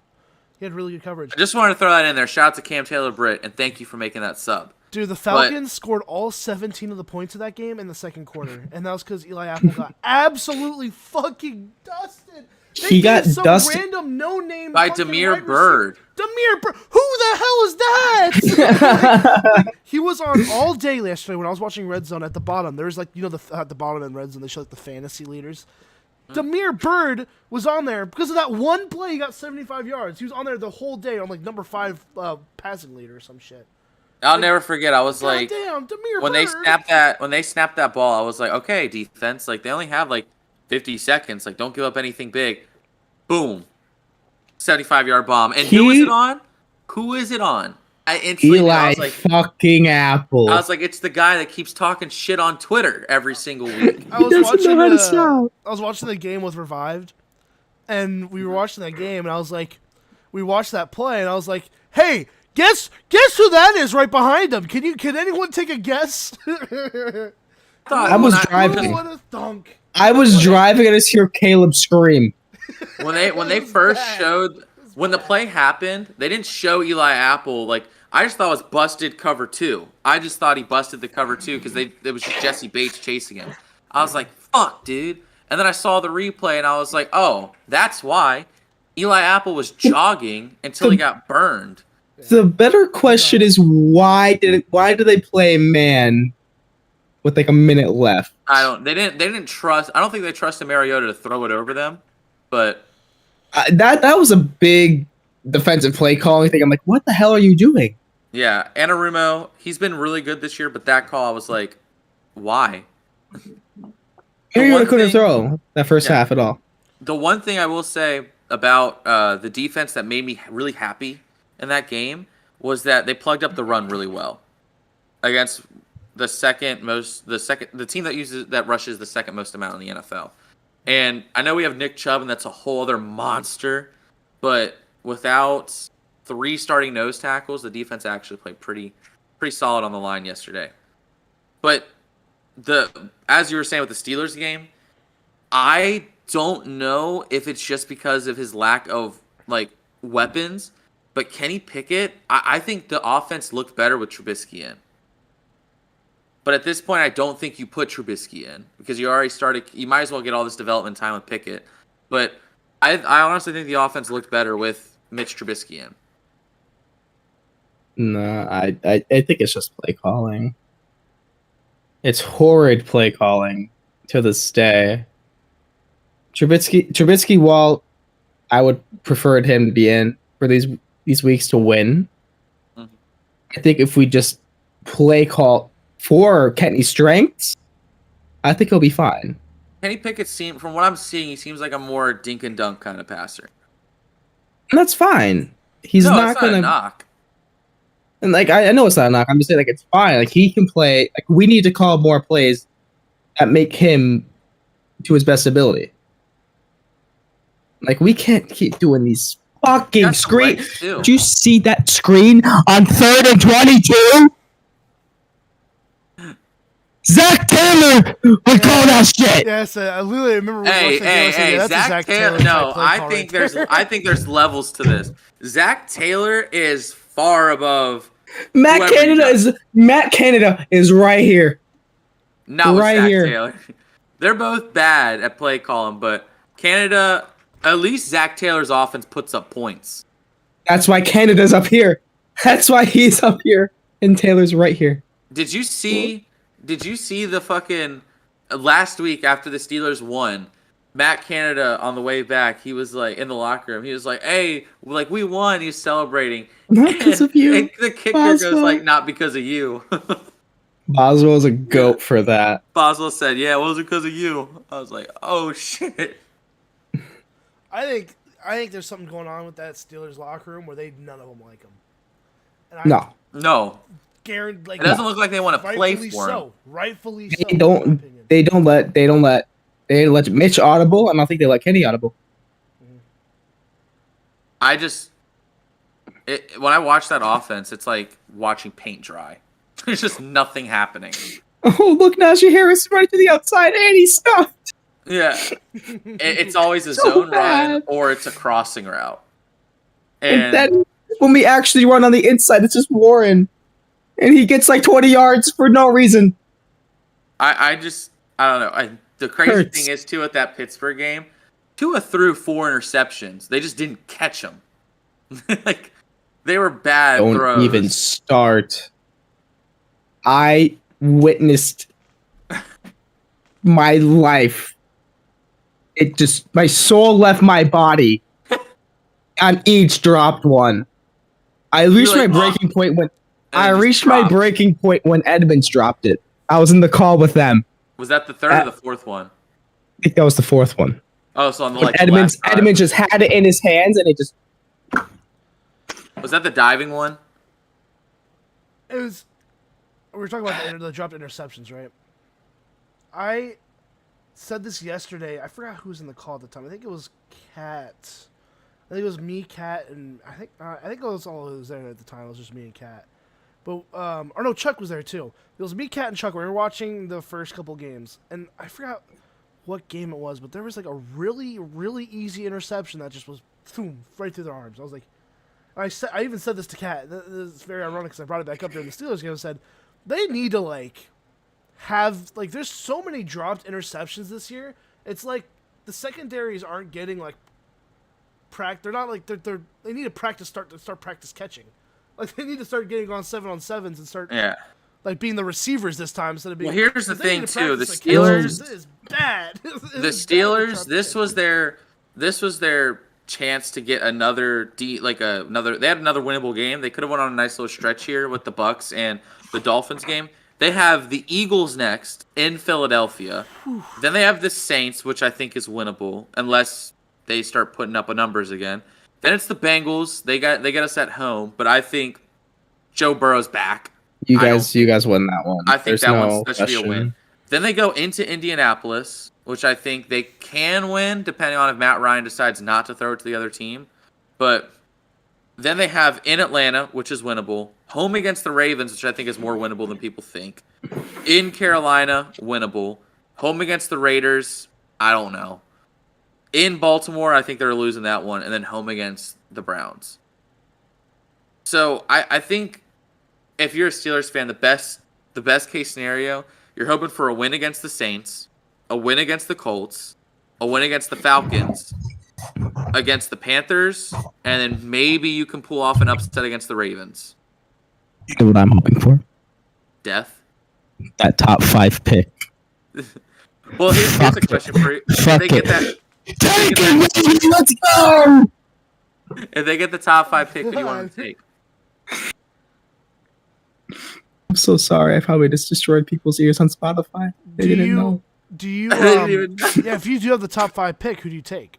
He had really good coverage. I just wanted to throw that in there. Shout out to Cam Taylor-Britt, and thank you for making that sub. Dude, the Falcons scored all 17 of the points of that game in the second quarter, and that was because Eli Apple got absolutely fucking dusted. He got dusted. Random no-name by Damiere Byrd. Damiere Byrd. Who the hell is that? He was on all day yesterday when I was watching Red Zone at the bottom. There's like, at the bottom in Red Zone, they show like the fantasy leaders. Damiere Byrd was on there because of that one play. He got 75 yards. He was on there the whole day on like number 5 passing leader or some shit. I'll never forget. I was like, damn, Damiere when Byrd. they snapped that ball, I was like, okay, defense, like they only have like 50 seconds. Like, don't give up anything big. Boom, 75-yard bomb. And who is it on? I instantly knew. Eli fucking Apple. I was like, it's the guy that keeps talking shit on Twitter every single week. I was watching the game with Revived, and we were watching that game, and I was like, we watched that play, and I was like, hey, guess who that is right behind him? Can anyone take a guess? I was driving. What a thunk. I was driving and I just hear Caleb scream. When they first showed, when the play happened, they didn't show Eli Apple. Like, I just thought it was busted cover 2. I just thought he busted the cover 2 because it was just Jesse Bates chasing him. I was like, fuck, dude. And then I saw the replay and I was like, oh, that's why. Eli Apple was jogging until he got burned. The better question is why do they play man with like a minute left? They didn't trust. I don't think they trusted Mariota to throw it over them, but that was a big defensive play calling thing. I'm like, what the hell are you doing? Yeah, Anarumo, he's been really good this year, but that call I was like, why? Mariota couldn't throw that first half at all. The one thing I will say about the defense that made me really happy in that game was that they plugged up the run really well against the team that rushes the second most amount in the NFL. And I know we have Nick Chubb, and that's a whole other monster, but without 3 starting nose tackles, the defense actually played pretty solid on the line yesterday. But as you were saying with the Steelers game, I don't know if it's just because of his lack of weapons, but Kenny Pickett, I think the offense looked better with Trubisky in. But at this point, I don't think you put Trubisky in because you already started. You might as well get all this development time with Pickett. But I honestly think the offense looked better with Mitch Trubisky in. No, I think it's just play calling. It's horrid play calling to this day. Trubisky, while I would prefer him to be in for these weeks to win, I think if we just play call for Kenny's strengths, I think he'll be fine. Kenny Pickett from what I'm seeing, he seems like a more dink and dunk kind of passer. And that's fine. He's not gonna knock. And I know it's not a knock. I'm just saying it's fine. He can play. We need to call more plays that make him to his best ability. We can't keep doing these fucking screens. Did you see that screen on 3rd and 22? Zach Taylor would call that shit. Yes, I literally remember. Hey, Zach Taylor. No, I think there's levels to this. Zach Taylor is far above. Matt Canada is right here. No, right Zach here. Taylor. They're both bad at play calling, but Canada. At least Zach Taylor's offense puts up points. That's why Canada's up here. That's why he's up here, and Taylor's right here. Did you see the fucking last week after the Steelers won? Matt Canada on the way back, he was in the locker room. He was like, "Hey, we won." He was celebrating. Not because of you. And the kicker goes "Not because of you." Boswell's a goat for that. Boswell said, "Yeah, it wasn't because of you." I was like, "Oh shit." I think there's something going on with that Steelers locker room where none of them like him. And No. Guaranteed, it doesn't look like they want to play for him. Rightfully so. They don't let Mitch audible. I don't think they let Kenny audible. When I watch that offense, it's like watching paint dry. There's just nothing happening. Oh, look, Najee Harris right to the outside, and he's stuffed. Yeah, it's always a zone run or it's a crossing route. And then when we actually run on the inside, it's just Warren, and he gets 20 yards for no reason. I don't know. The crazy thing is too at that Pittsburgh game, Tua threw 4 interceptions. They just didn't catch them. They were bad throws. Don't even start. I witnessed my life. My soul left my body on each dropped one. I reached my breaking point when Edmonds dropped it. I was in the call with them. Was that the 3rd or the 4th one? I think that was the 4th one. Oh, so on the Edmonds just had it in his hands and it just. Was that the diving one? We were talking about the dropped interceptions, right? I said this yesterday. I forgot who was in the call at the time. I think it was Cat. I think it was me, Cat, and I think it was all who was there at the time. It was just me and Cat. But or no, Chuck was there too. It was me, Cat, and Chuck. We were watching the first couple games, and I forgot what game it was, but there was like a really, really easy interception that just was boom right through their arms. I was like, I even said this to Kat. This is very ironic because I brought it back up during the Steelers game. I said they need to have there's so many dropped interceptions this year. It's like the secondaries aren't getting they're not they need to practice start practice catching. They need to start getting on 7-on-7s and start being the receivers this time instead of being. Well, here's the thing too: the Steelers. This is bad. The Steelers. This was their chance to get another They had another winnable game. They could have went on a nice little stretch here with the Bucks and the Dolphins game. They have the Eagles next in Philadelphia. Then they have the Saints, which I think is winnable unless they start putting up numbers again. Then it's the Bengals. They get us at home, but I think Joe Burrow's back. You guys win that one. I think that should be a win. Then they go into Indianapolis, which I think they can win, depending on if Matt Ryan decides not to throw it to the other team. But then they have in Atlanta, which is winnable. Home against the Ravens, which I think is more winnable than people think. In Carolina, winnable. Home against the Raiders, I don't know. In Baltimore, I think they're losing that one. And then home against the Browns. So I think if you're a Steelers fan, the best case scenario, you're hoping for a win against the Saints, a win against the Colts, a win against the Falcons, against the Panthers, and then maybe you can pull off an upset against the Ravens. You know what I'm hoping for? Death? That top 5 pick. Well, here's a question for you. If they get that, let's go! If they get the top 5 pick, who do you want to take? I'm so sorry. I probably just destroyed people's ears on Spotify. They didn't know. Do you? If you do have the top 5 pick, who do you take?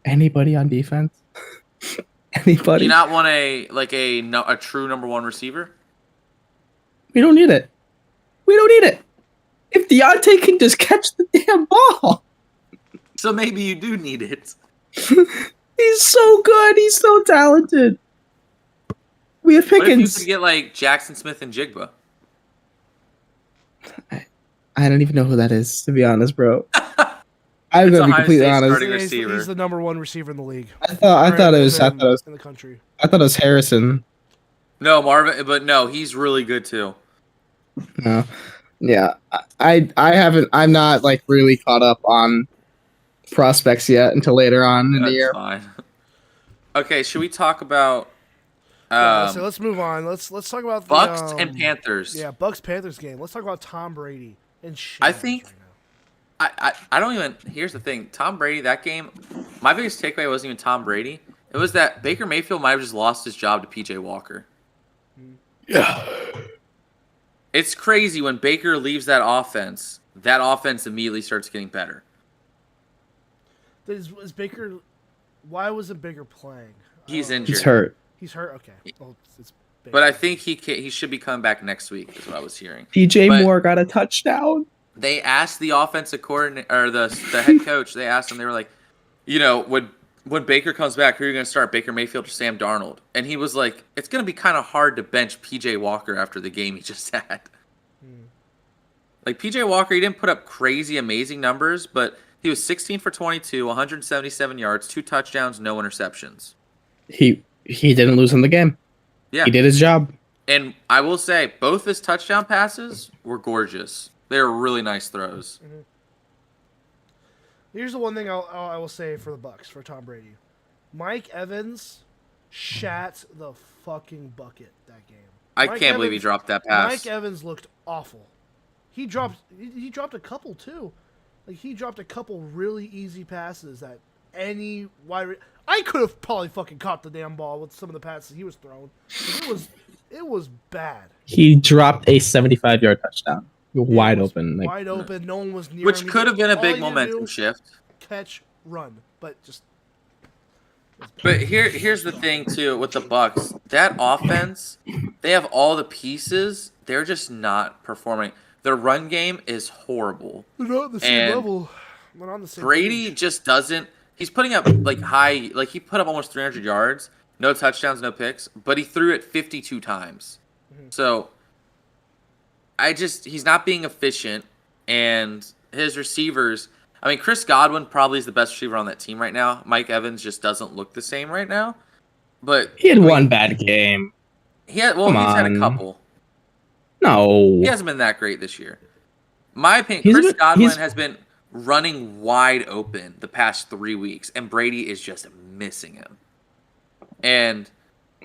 Anybody on defense? Anybody? Do you not want a true number 1 receiver? We don't need it. If Deontay can just catch the damn ball. So maybe you do need it. He's so good. He's so talented. We have Pickens. What if you could get Jackson Smith and Jigba? I don't even know who that is, to be honest, bro. I'm gonna be completely honest. He's the number 1 receiver in the league. I thought it was in the country. I thought it was Harrison. No, Marvin, but no, he's really good too. No, yeah, I haven't. I'm not really caught up on prospects yet until later on in the year. Fine. Okay, should we talk about? So let's move on. Let's talk about the Bucks and Panthers. Yeah, Bucks Panthers game. Let's talk about Tom Brady and shit. I think. I don't even. Here's the thing. Tom Brady, that game, my biggest takeaway wasn't even Tom Brady. It was that Baker Mayfield might have just lost his job to PJ Walker. Yeah. It's crazy when Baker leaves that offense immediately starts getting better. Is Baker? Why wasn't Baker playing? He's injured. He's hurt. He's hurt. Okay. Well, it's but I think he should be coming back next week. Is what I was hearing. DJ Moore got a touchdown. They asked the offensive coordinator or the head coach. They asked him. They were like, when Baker comes back, who are you going to start, Baker Mayfield or Sam Darnold? And he was like, it's going to be kind of hard to bench PJ Walker after the game he just had. PJ Walker, he didn't put up crazy, amazing numbers, but he was 16 for 22, 177 yards, 2 touchdowns, no interceptions. He didn't lose in the game. Yeah. He did his job. And I will say, both his touchdown passes were gorgeous. They were really nice throws. Mm-hmm. Here's the one thing I will say for the Bucks, for Tom Brady. Mike Evans shat the fucking bucket that game. I can't believe he dropped that pass. Mike Evans looked awful. He dropped a couple too. He dropped a couple really easy passes that any I could have probably fucking caught the damn ball with some of the passes he was throwing. It was bad. He dropped a 75-yard touchdown. Wide open. Wide open. No one was near Which him. could have been a big momentum shift. Catch, run. But just... But here's the thing too with the Bucks. That offense, they have all the pieces. They're just not performing. Their run game is horrible. They're not on the same level. They're on the same Brady page. just doesn't. He's putting up he put up almost 300 yards, no touchdowns, no picks, but he threw it 52 times. So he's not being efficient, and his receivers. I mean, Chris Godwin probably is the best receiver on that team right now. Mike Evans just doesn't look the same right now. But He had one bad game. he's had a couple. No. He hasn't been that great this year. My opinion, Chris Godwin has been running wide open the past 3 weeks, and Brady is just missing him. And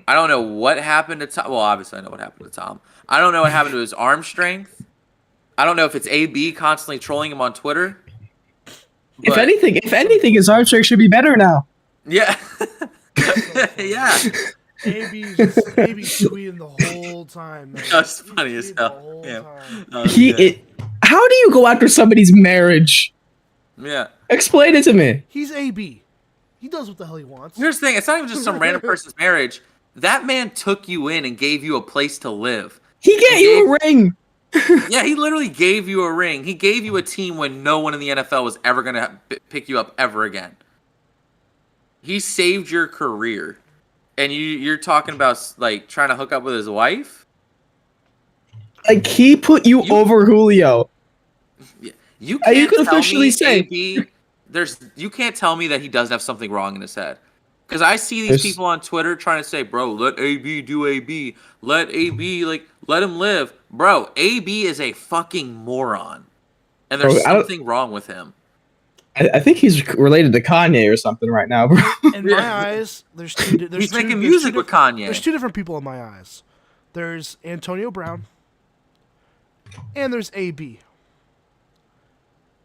I don't know what happened to Tom. Well, obviously I know what happened to Tom. I don't know what happened to his arm strength. I don't know if it's AB constantly trolling him on Twitter. If anything, his arm strength should be better now. Yeah. Yeah. AB's tweeting the whole time, man. That's funny as hell. Yeah. How do you go after somebody's marriage? Yeah. Explain it to me. He's AB. He does what the hell he wants. Here's the thing. It's not even just some random person's marriage. That man took you in and gave you a place to live. He gave you a ring. Yeah, he literally gave you a ring. He gave you a team when no one in the NFL was ever going to pick you up ever again. He saved your career. And you're talking about, like, trying to hook up with his wife? Like, he put you over Julio. You can't you could tell officially me say AB, you can't tell me that he doesn't have something wrong in his head. Because I see these people on Twitter trying to say, bro, let AB do AB. Let AB, let him live. Bro, AB is a fucking moron. And there's something wrong with him. I think he's related to Kanye or something right now, bro. In my eyes, he's making music with Kanye. There's two different people in my eyes. There's Antonio Brown, and there's AB.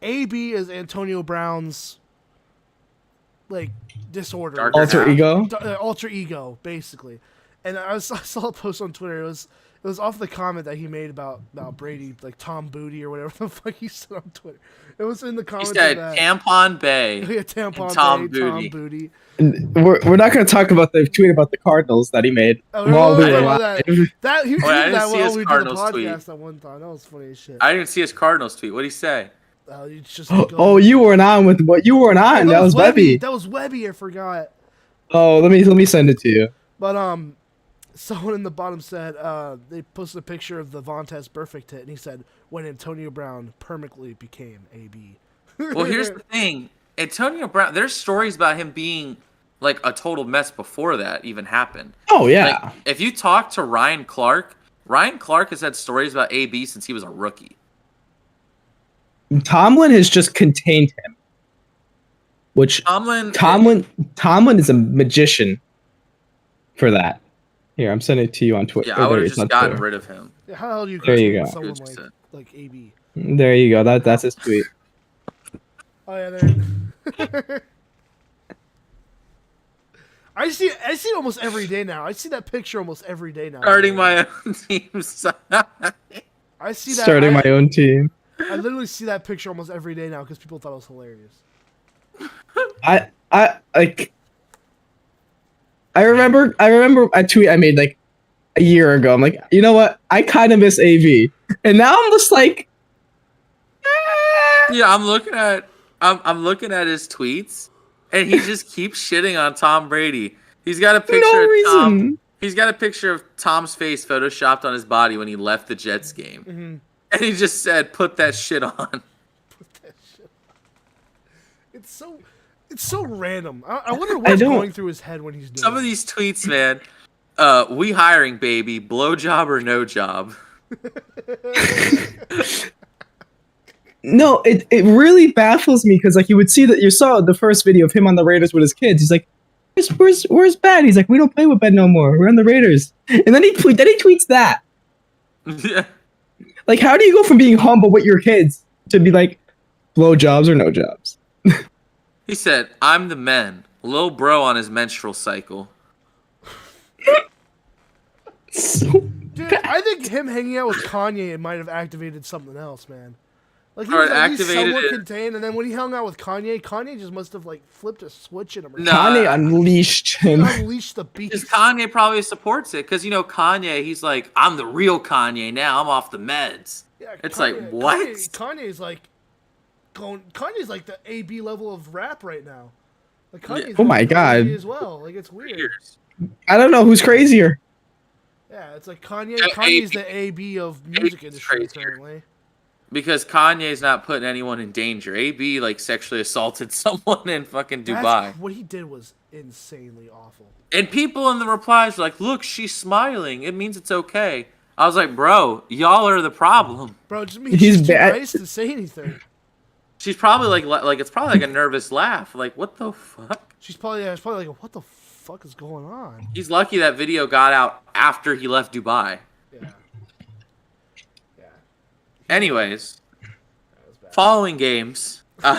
AB is Antonio Brown's disorder, alter ego, basically. And I saw a post on Twitter. It was off the comment that he made about Brady, like Tom Booty or whatever the fuck he said on Twitter. It was in the comments. He said Tampon Bay. Yeah, Tampon Tom Bay, Booty. Tom Booty. And we're not going to talk about the tweet about the Cardinals that he made. Oh, while we were that he tweeted that didn't see while his we did the Cardinals podcast tweet. at one time. That was funny as shit. I didn't see his Cardinals tweet. What did he say? It's just you weren't on with what you weren't on. That was Webby. That was Webby. I forgot. Oh, let me send it to you. But someone in the bottom said they posted a picture of the Vontaze perfect hit, and he said when Antonio Brown permanently became AB. Well, here's the thing. Antonio Brown, there's stories about him being like a total mess before that even happened. Oh, yeah. Like, if you talk to Ryan Clark has had stories about AB since he was a rookie. Tomlin has just contained him. Which Tomlin is a magician for that. Here, I'm sending it to you on Twitter. Yeah, I would have just gotten rid of him. Yeah, how the hell do you there you go. Someone like AB? There you go. That's his tweet. Oh yeah, there. I see it almost every day now. I see that picture almost every day now. Starting my own team. I see that. Starting my own team. I literally see that picture almost every day now because people thought it was hilarious. I remember a tweet I made like a year ago. I'm like, you know what? I kind of miss AV, and now I'm just like, yeah. I'm looking at his tweets, and he just keeps shitting on Tom Brady. He's got a picture of Tom. He's got a picture of Tom's face photoshopped on his body when he left the Jets game, and he just said, "Put that shit on." Put that shit on. It's so random. I wonder what's going through his head when he's doing some of these tweets, man. We hiring, baby. Blow job or no job. No, it really baffles me because like you would see that you saw the first video of him on the Raiders with his kids. He's like, "Where's Ben?" He's like, "We don't play with Ben no more. We're on the Raiders." And then he tweets that. Yeah. Like, how do you go from being humble with your kids to be like, blow jobs or no jobs? He said, "I'm the man." Lil bro on his menstrual cycle. Dude, I think him hanging out with Kanye might have activated something else, man. Like he was at least activated somewhat it. contained, and then when he hung out with Kanye, Kanye just must have like flipped a switch in him. Or No. Kanye unleashed he him. unleashed the beast. Because Kanye probably supports it. Because, Kanye, he's like, I'm the real Kanye now. I'm off the meds. Yeah, It's like, what? Kanye's like Kanye's like the AB level of rap right now. Like Kanye's Oh my going God. crazy as well. Like it's weird. I don't know who's crazier. Yeah, it's like Kanye. Yeah, Kanye's AB the AB of music industry crazier. currently. Because Kanye's not putting anyone in danger. AB, like, sexually assaulted someone in fucking Dubai. What he did was insanely awful. And people in the replies were like, look, she's smiling. It means it's okay. I was like, bro, y'all are the problem. Bro, it just means He's she's too bad. nice to say anything. She's probably like it's probably like a nervous laugh. Like, what the fuck? It's probably like, what the fuck is going on? He's lucky that video got out after he left Dubai. Yeah. Yeah. Anyways, That was bad. following games. By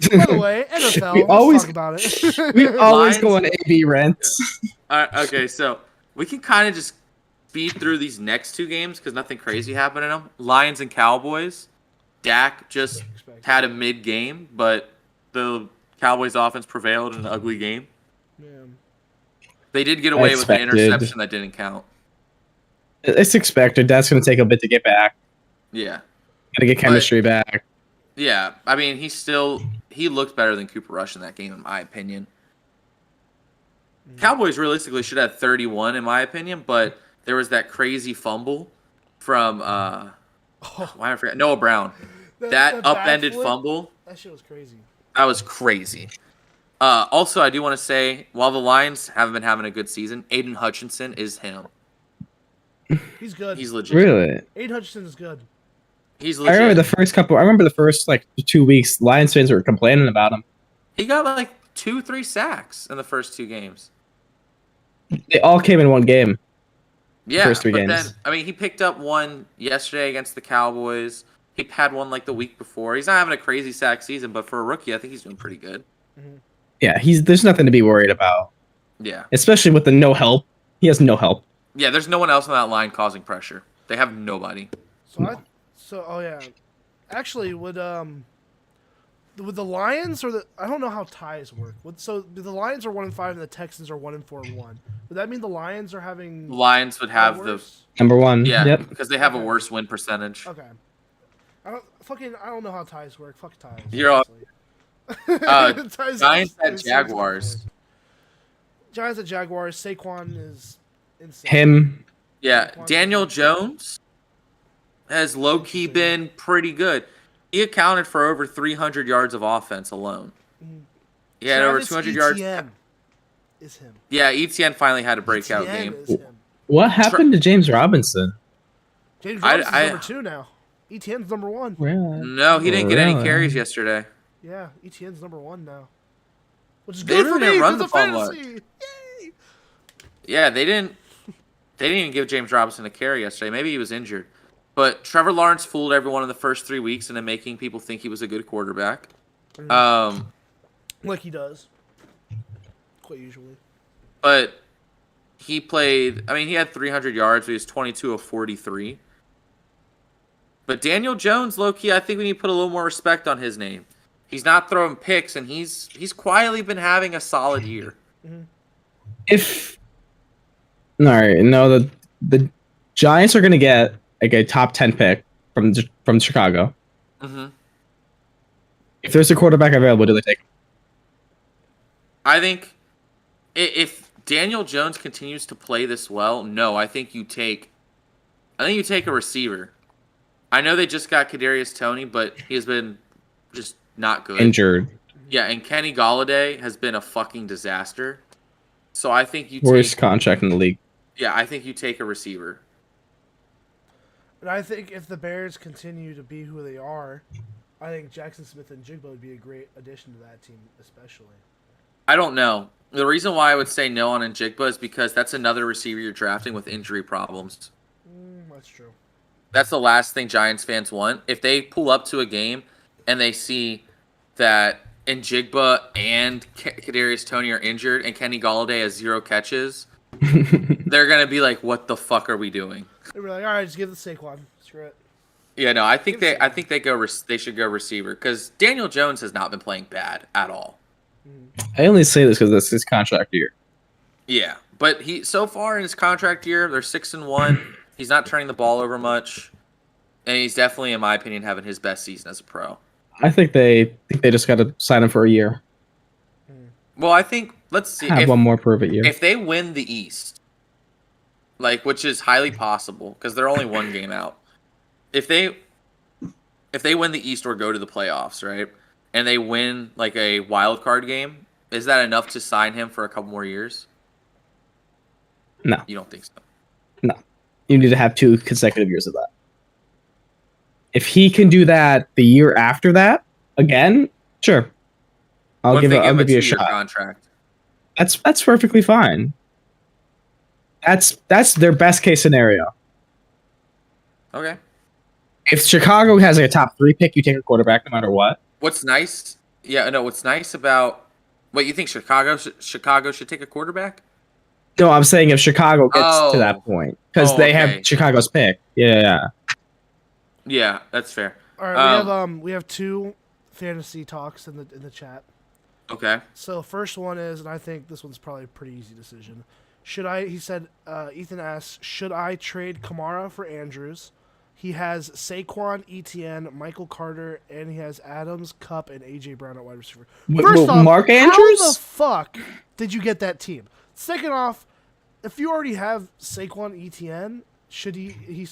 the way, NFL. We Let's always- talk about it. We always Lions- go on AB rents. Okay, so we can kind of just speed through these next two games because nothing crazy happened in them. Lions and Cowboys. Dak just had a mid-game, but the Cowboys' offense prevailed in an ugly game. Yeah. They did get away with an Expected. interception that didn't count. It's expected. That's going to take a bit to get back. Yeah. Got to get chemistry back. Yeah, I mean, he looked better than Cooper Rush in that game, in my opinion. Cowboys realistically should have 31, in my opinion, but there was that crazy fumble from why I forget Noah Brown. That upended backflip, fumble, That shit was crazy. that was crazy. Also, I do want to say, while the Lions haven't been having a good season, Aiden Hutchinson is him. He's good. He's legit. Really? Aiden Hutchinson is good. He's I remember legit. I remember the first like 2 weeks, Lions fans were complaining about him. He got like 2-3 sacks in the first two games. They all came in one game. Yeah, First three but games. then, I mean, he picked up one yesterday against the Cowboys. He had one like the week before. He's not having a crazy sack season, but for a rookie, I think he's doing pretty good. Yeah, there's nothing to be worried about. Yeah. Especially with the no help. He has no help. Yeah, there's no one else on that line causing pressure. They have nobody. Oh yeah. Actually, would the Lions or I don't know how ties work. So the Lions are 1-5 and the Texans are 1-4-1. Would that mean the Lions are having The Lions would have the worse? Number one. yeah, Yep. because they have a worse win percentage. Okay. I don't know how ties work. Fuck ties. You're all- honestly. Giants at Jaguars. Giants at Jaguars. Saquon is insane. Him. Yeah, Daniel Jones has low-key been pretty good. He accounted for over 300 yards of offense alone. He had over Travis 200 yards. Etienne is him. Yeah, ETN finally had a breakout Etienne game. is him. What happened to James Robinson? James I- Robinson's I- number 2 now. Etienne's number 1. No, he didn't get any Really? carries yesterday. Yeah, Etienne's number 1 now. Which is They good really for me didn't run because the of ball much. fantasy. Yay! Yeah, they didn't even give James Robinson a carry yesterday. Maybe he was injured. But Trevor Lawrence fooled everyone in the first 3 weeks into making people think he was a good quarterback. Like he does. Quite usually. But he played, I mean, he had 300 yards, but he was 22 of 43. But Daniel Jones, low-key, I think we need to put a little more respect on his name. He's not throwing picks, and he's quietly been having a solid year. If all right, no, the Giants are gonna get like a top 10 pick from Chicago. Mm-hmm. If there's a quarterback available, do they take him? I think if Daniel Jones continues to play this well, no, I think you take a receiver. I know they just got Kadarius Toney, but he has been just not good. Injured. Yeah, and Kenny Golladay has been a fucking disaster. So I think you Worst take contract in the league. Yeah, I think you take a receiver. And I think if the Bears continue to be who they are, I think Jackson Smith and Jigba would be a great addition to that team, especially. I don't know. The reason why I would say no on Njigba is because that's another receiver you're drafting with injury problems. That's true. That's the last thing Giants fans want. If they pull up to a game and they see that Njigba and Kadarius Toney are injured and Kenny Golladay has 0 catches, they're going to be like, what the fuck are we doing? They were like, all right, just give it to Saquon. Screw it. Yeah, no, I think they should go receiver because Daniel Jones has not been playing bad at all. I only say this because this is his contract year. Yeah, but he so far in his contract year, they're 6-1. He's not turning the ball over much, and he's definitely, in my opinion, having his best season as a pro. I think they just got to sign him for a year. Well, I think let's see. Have one more prove it year. If they win the East, which is highly possible because they're only one game out. If they win the East or go to the playoffs, right, and they win like a wild card game, is that enough to sign him for a couple more years? No. You don't think so? No. You need to have 2 consecutive years of that. If he can do that the year after that, again, sure. I'll give you a 2-year shot. Contract? That's perfectly fine. That's their best case scenario. Okay. If Chicago has a top 3 pick, you take a quarterback no matter what. What's nice? Yeah, no. What's nice about what you think Chicago should take a quarterback? No, I'm saying if Chicago gets to that point because they have Chicago's pick. Yeah. Yeah, that's fair. All right, we have 2 fantasy talks in the chat. Okay. So first one is, and I think this one's probably a pretty easy decision. He said, Ethan asks, should I trade Kamara for Andrews? He has Saquon, Etienne, Michael Carter, and he has Adams, Kupp, and A.J. Brown at wide receiver. First off, Mark Andrews? How the fuck did you get that team? Second off, if you already have Saquon, Etienne, should he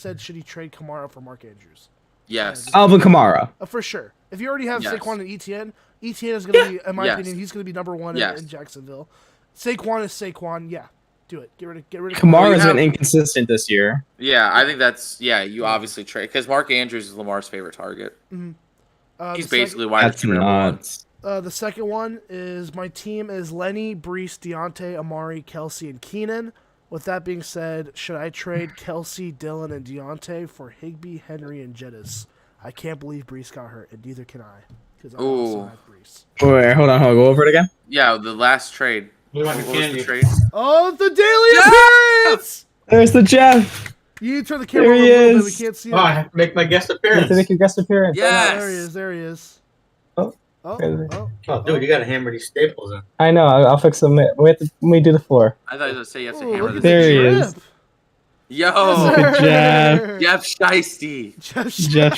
trade Kamara for Mark Andrews? Yes. Alvin Kamara. For sure. If you already have Yes. Saquon and Etienne is going to be, in my opinion, he's going to be number 1 in Jacksonville. Saquon is Saquon. Yeah. Do it. Get rid of Kamara's been inconsistent this year. Yeah, I think you obviously trade because Mark Andrews is Lamar's favorite target. Mm-hmm. He's basically wide receiver number 1. The second one is my team is Lenny, Brees, Deontay, Amari, Kelsey, and Keenan. With that being said, should I trade Kelsey, Dylan, and Deontay for Higbee, Henry, and Jettis? I can't believe Brees got hurt, and neither can I. Because I also have Brees. Wait, hold on. Go over it again. Yeah, the last trade. What was the trade? Oh, the daily appearance! There's the Jeff. You need to turn the camera over a little bit. We can't see him. I have to make my guest appearance. To make your guest appearance. Yes. There he is. Oh, dude, you got to hammer these staples in. I know. I'll fix them. Let me do the floor. I thought you were going to say you have to hammer this. There he is. Yo, Jeff Shiesty. Jeff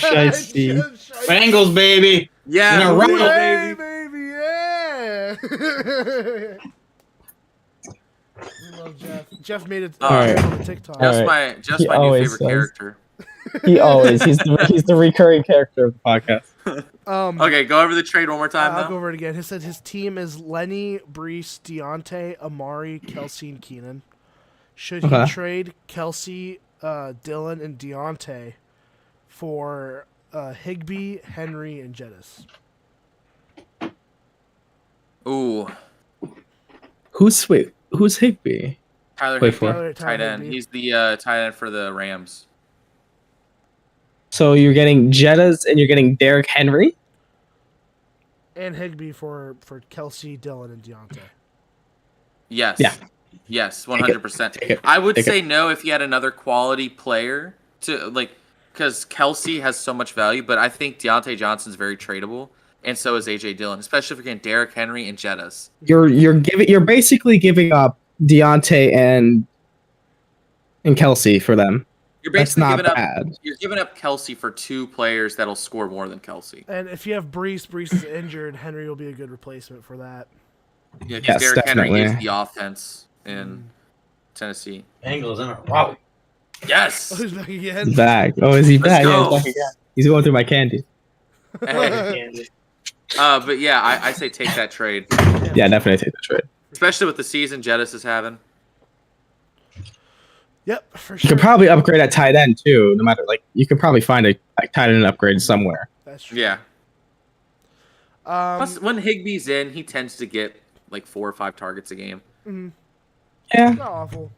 Shiesty. Bengals, baby. Yeah, baby. Yeah. We love Jeff. Jeff made it on TikTok. Just my new favorite character. He's the recurring character of the podcast. Okay, go over the trade one more time. I'll go over it again. He said his team is Lenny, Brees, Deontay, Amari, Kelsey, and Keenan. Should he trade Kelsey, Dylan, and Deontay for Higbee, Henry, and Jettis? Ooh. Who's Higbee? Tyler Higbee, tight end. He's the tight end for the Rams. So you're getting Jettas and you're getting Derrick Henry? And Higbee for Kelsey, Dylan, and Deontay. Yes. Yeah. Yes, 100%. I would say no if you had another quality player because Kelsey has so much value, but I think Deontay Johnson's very tradable, and so is AJ Dillon, especially if you're getting Derrick Henry and Jettas. You're basically giving up Deontay and Kelsey for them. You're basically That's not bad. You're giving up Kelsey for 2 players that'll score more than Kelsey. And if you have Brees is injured, Henry will be a good replacement for that. Yeah, because Derrick Henry is the offense in Tennessee. Bengals in a row. Yes. Oh, he's back again. He's back. Oh, is he back? Go. Yeah, he's back again. He's going through my candy. But yeah, I say take that trade. Yeah, definitely take the trade. Especially with the season Jettis is having. Yep, for sure. You could probably upgrade at tight end too. No matter you could probably find a tight end upgrade somewhere. That's true. Yeah. Plus, when Higbee's in, he tends to get 4 or 5 targets a game. Mm-hmm. Yeah. Not awful.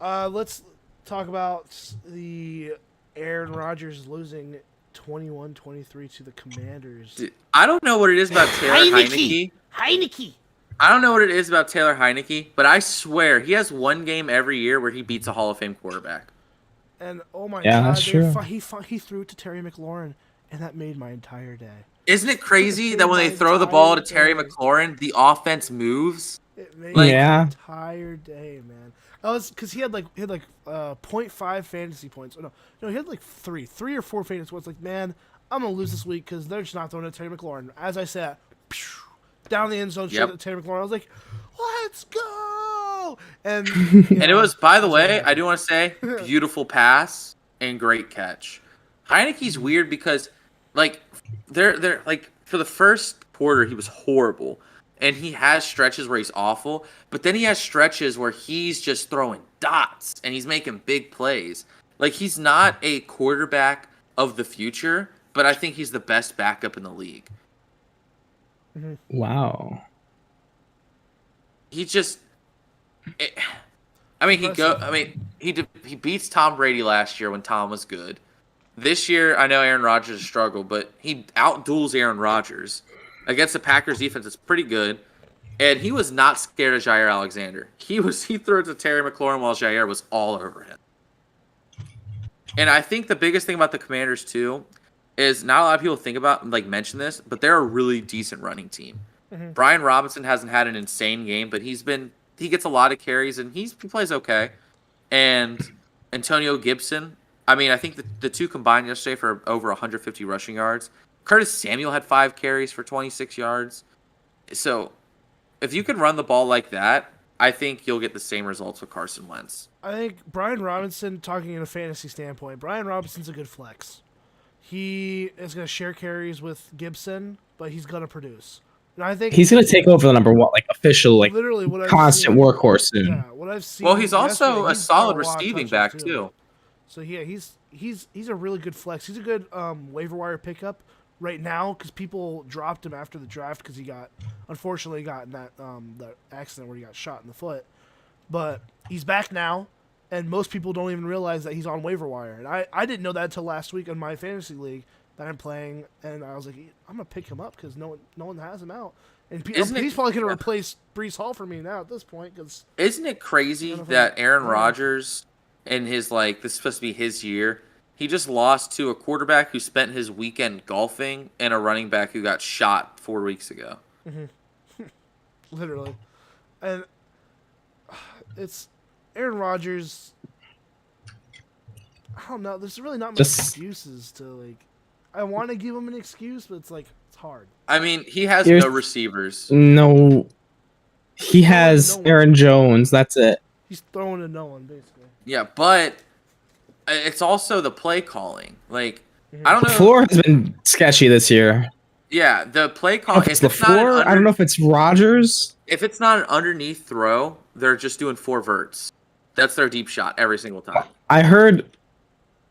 Let's talk about the Aaron Rodgers losing 21-23 to the Commanders. I don't know what it is about Taylor Heineke. I don't know what it is about Taylor Heineke, but I swear he has one game every year where he beats a Hall of Fame quarterback. And oh my Yeah, god, that's true. He threw it to Terry McLaurin, and that made my entire day. Isn't it crazy It that when made they my throw the ball to entire Terry day. McLaurin, the offense moves? It made Like- my Yeah. entire day, man. I was because he had like 0.5 fantasy points. Oh, no, he had like three or four fantasy points. Like, man, I'm gonna lose this week because they're just not throwing it to Terry McLaurin. As I said, down the end zone, straight to Terry McLaurin. I was like, let's go! And And it was, by the way, I do want to say, beautiful pass and great catch. Heineke's weird because, like, they're like for the first quarter he was horrible, and he has stretches where he's awful, but then he has stretches where he's just throwing dots and he's making big plays. Like, he's not a quarterback of the future, but I think he's the best backup in the league. Wow. He just, he beats Tom Brady last year when Tom was good. This year, I know Aaron Rodgers struggled, but he outduels Aaron Rodgers against the Packers defense. It's pretty good, and he was not scared of Jair Alexander. He threw it to Terry McLaurin while Jair was all over him. And I think the biggest thing about the Commanders too is not a lot of people think about mention this, but they're a really decent running team. Brian Robinson hasn't had an insane game, but he gets a lot of carries and he plays okay. And Antonio Gibson, I mean, I think the two combined yesterday for over 150 rushing yards. Curtis Samuel had 5 carries for 26 yards. So if you can run the ball like that, I think you'll get the same results with Carson Wentz. I think Brian Robinson, talking in a fantasy standpoint, Brian Robinson's a good flex. He is going to share carries with Gibson, but he's going to produce. And I think He's gonna take over the number one, official, literally what I've constant seen, workhorse soon. Yeah, what I've seen. Well, he's also yesterday, a he's solid got lot of receiving touches, back too. So yeah, he's a really good flex. He's a good waiver wire pickup right now because people dropped him after the draft because he unfortunately got in that accident where he got shot in the foot. But he's back now, and most people don't even realize that he's on waiver wire. And I didn't know that until last week in my fantasy league that I'm playing, and I was like, I'm gonna pick him up because no one has him out. And he's probably going to replace Breece Hall for me now at this point. Cause isn't it crazy that Aaron Rodgers and his this is supposed to be his year? He just lost to a quarterback who spent his weekend golfing and a running back who got shot 4 weeks ago. Literally, and it's Aaron Rodgers. I don't know. There's really not much excuses to I want to give him an excuse, but it's hard. I mean, he has no receivers. No, he has Aaron Jones. That's it. He's throwing to no one, basically. Yeah, but it's also the play calling. I don't know. The floor has been sketchy this year. Yeah, the play calling. If it's the floor, I don't know if it's Rodgers. If it's not an underneath throw, they're just doing 4 verts. That's their deep shot every single time. I heard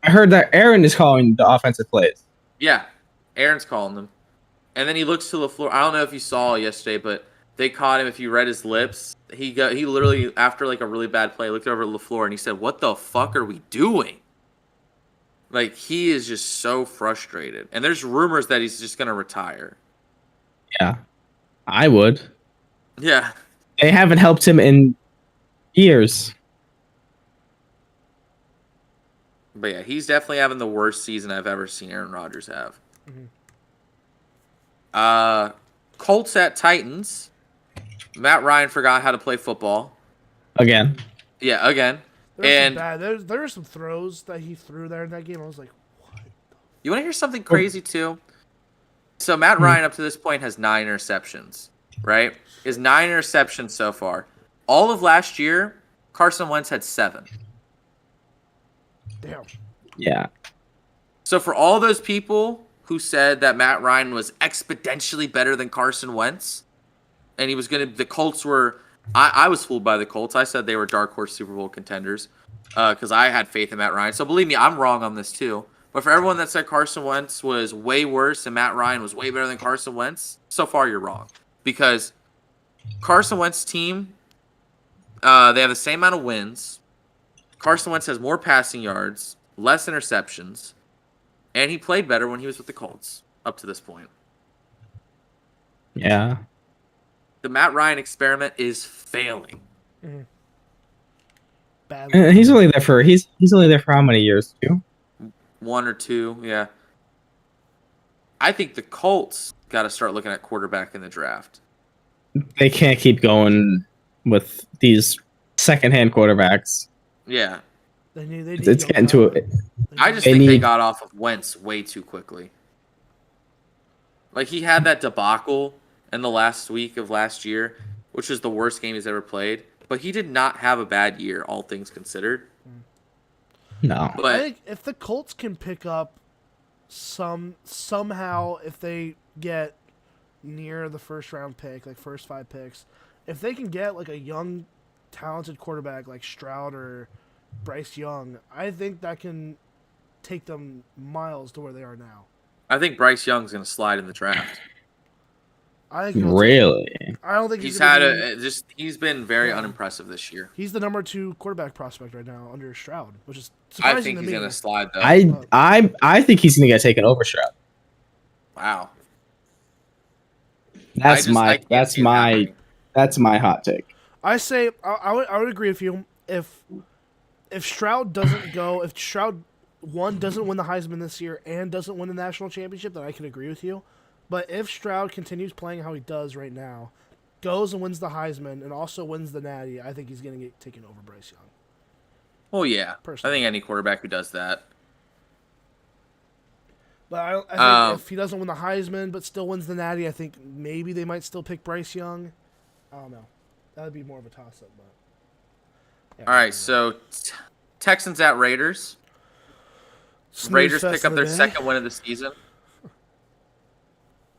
that Aaron is calling the offensive plays. Yeah, Aaron's calling them. And then he looks to LaFleur. I don't know if you saw yesterday, but they caught him. If you read his lips, he literally, after a really bad play, looked over at LaFleur and he said, "What the fuck are we doing?" He is just so frustrated. And there's rumors that he's just going to retire. Yeah, I would. Yeah. They haven't helped him in years. But yeah, he's definitely having the worst season I've ever seen Aaron Rodgers have. Colts at Titans. Matt Ryan forgot how to play football. Again. Yeah, again. There were some throws that he threw there in that game. I was like, what? You want to hear something crazy too? So Matt Ryan up to this point has 9 interceptions, right? His 9 interceptions so far. All of last year, Carson Wentz had 7. Damn. Yeah. So for all those people who said that Matt Ryan was exponentially better than Carson Wentz, and the Colts were, I was fooled by the Colts. I said they were dark horse Super Bowl contenders because I had faith in Matt Ryan. So believe me, I'm wrong on this too. But for everyone that said Carson Wentz was way worse and Matt Ryan was way better than Carson Wentz, so far you're wrong. Because Carson Wentz's team, they have the same amount of wins. Carson Wentz has more passing yards, less interceptions, and he played better when he was with the Colts up to this point. Yeah. The Matt Ryan experiment is failing. badly. He's only there for how many years? 2? 1 or 2, yeah. I think the Colts got to start looking at quarterback in the draft. They can't keep going with these secondhand quarterbacks. Yeah. They need It's young getting to talent. it. I just They think they need- got off of Wentz way too quickly. Like, he had that debacle in the last week of last year, which was the worst game he's ever played. But he did not have a bad year, all things considered. No. I But think if the Colts can pick up somehow, if they get near the first round pick, like first 5 picks, if they can get like a young, talented quarterback like Stroud or Bryce Young, I think that can take them miles to where they are now. I think Bryce Young's going to slide in the draft. I think Really? I don't think He's gonna had be- he's been very Yeah. unimpressive this year. He's the number 2 quarterback prospect right now under Stroud, which is I surprising think to he's me. going to slide, though. I think he's gonna get taken over, Stroud. Wow. That's I can't see it happening. that's my hot take. I say I would agree with you if Stroud doesn't go, if Stroud doesn't win the Heisman this year and doesn't win the national championship, then I can agree with you. But if Stroud continues playing how he does right now, goes and wins the Heisman and also wins the Natty, I think he's going to get taken over Bryce Young. Well, yeah. Personally. I think any quarterback who does that. But I think if he doesn't win the Heisman but still wins the Natty, I think maybe they might still pick Bryce Young. I don't know. That would be more of a toss-up. But yeah, All right, so Texans at Raiders. Snooze Raiders fest pick up of their the day. second win of the season.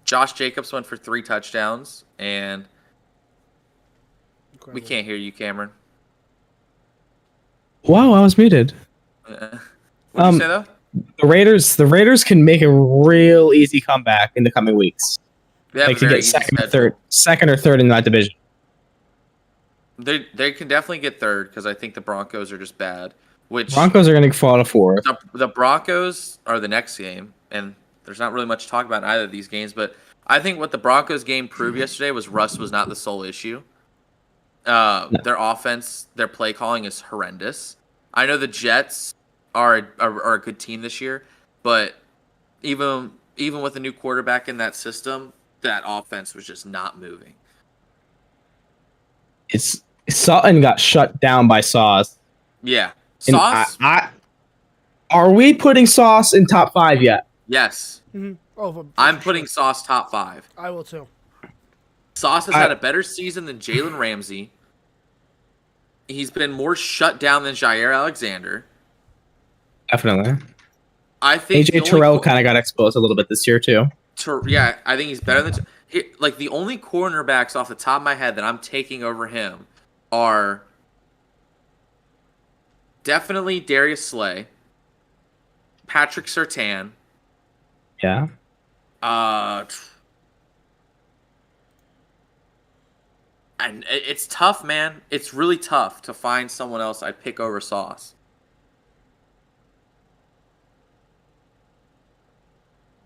Josh Jacobs went for 3 touchdowns, and we Incredible. can't hear you, Cameron. Wow, I was muted. What did you say, though? The Raiders can make a real easy comeback in the coming weeks. They have Like a to very get easy second or third in that division. They can definitely get third because I think the Broncos are just bad. Which Broncos are going to fall to 4th. the Broncos are the next game, and there's not really much to talk about in either of these games. But I think what the Broncos game proved yesterday was Russ was not the sole issue. Their offense, their play calling is horrendous. I know the Jets are a good team this year, but even with a new quarterback in that system, that offense was just not moving. Sutton got shut down by Sauce. Yeah, And Sauce. are we putting Sauce in top 5 yet? Yes, Mhm. Oh, for I'm sure. putting Sauce top 5. I will too. Sauce has had a better season than Jalen Ramsey. He's been more shut down than Jair Alexander. Definitely. I think AJ Terrell kind of got exposed a little bit this year too. I think he's better than like the only cornerbacks off the top of my head that I'm taking over him are definitely Darius Slay, Patrick Surtain, Yeah. and it's tough, man. It's really tough to find someone else I'd pick over Sauce.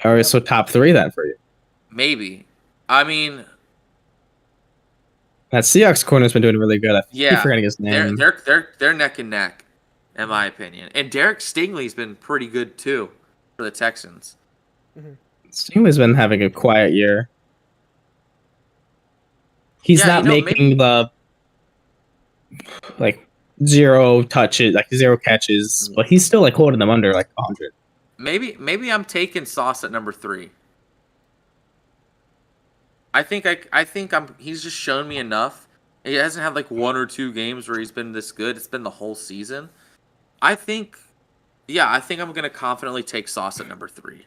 All right, so top 3 then for you. Maybe. I mean, That Seahawks corner's been doing really good. I keep yeah, forgetting his name. they're neck and neck, in my opinion. And Derek Stingley's been pretty good too for the Texans. Stingley's been having a quiet year. He's Yeah, not making the like 0 touches, like 0 catches, but he's still like holding them under like 100. Maybe I'm taking Sauce at number 3. I think he's just shown me enough. He hasn't had like 1 or 2 games where he's been this good. It's been the whole season. I think I'm gonna confidently take Sauce at number 3.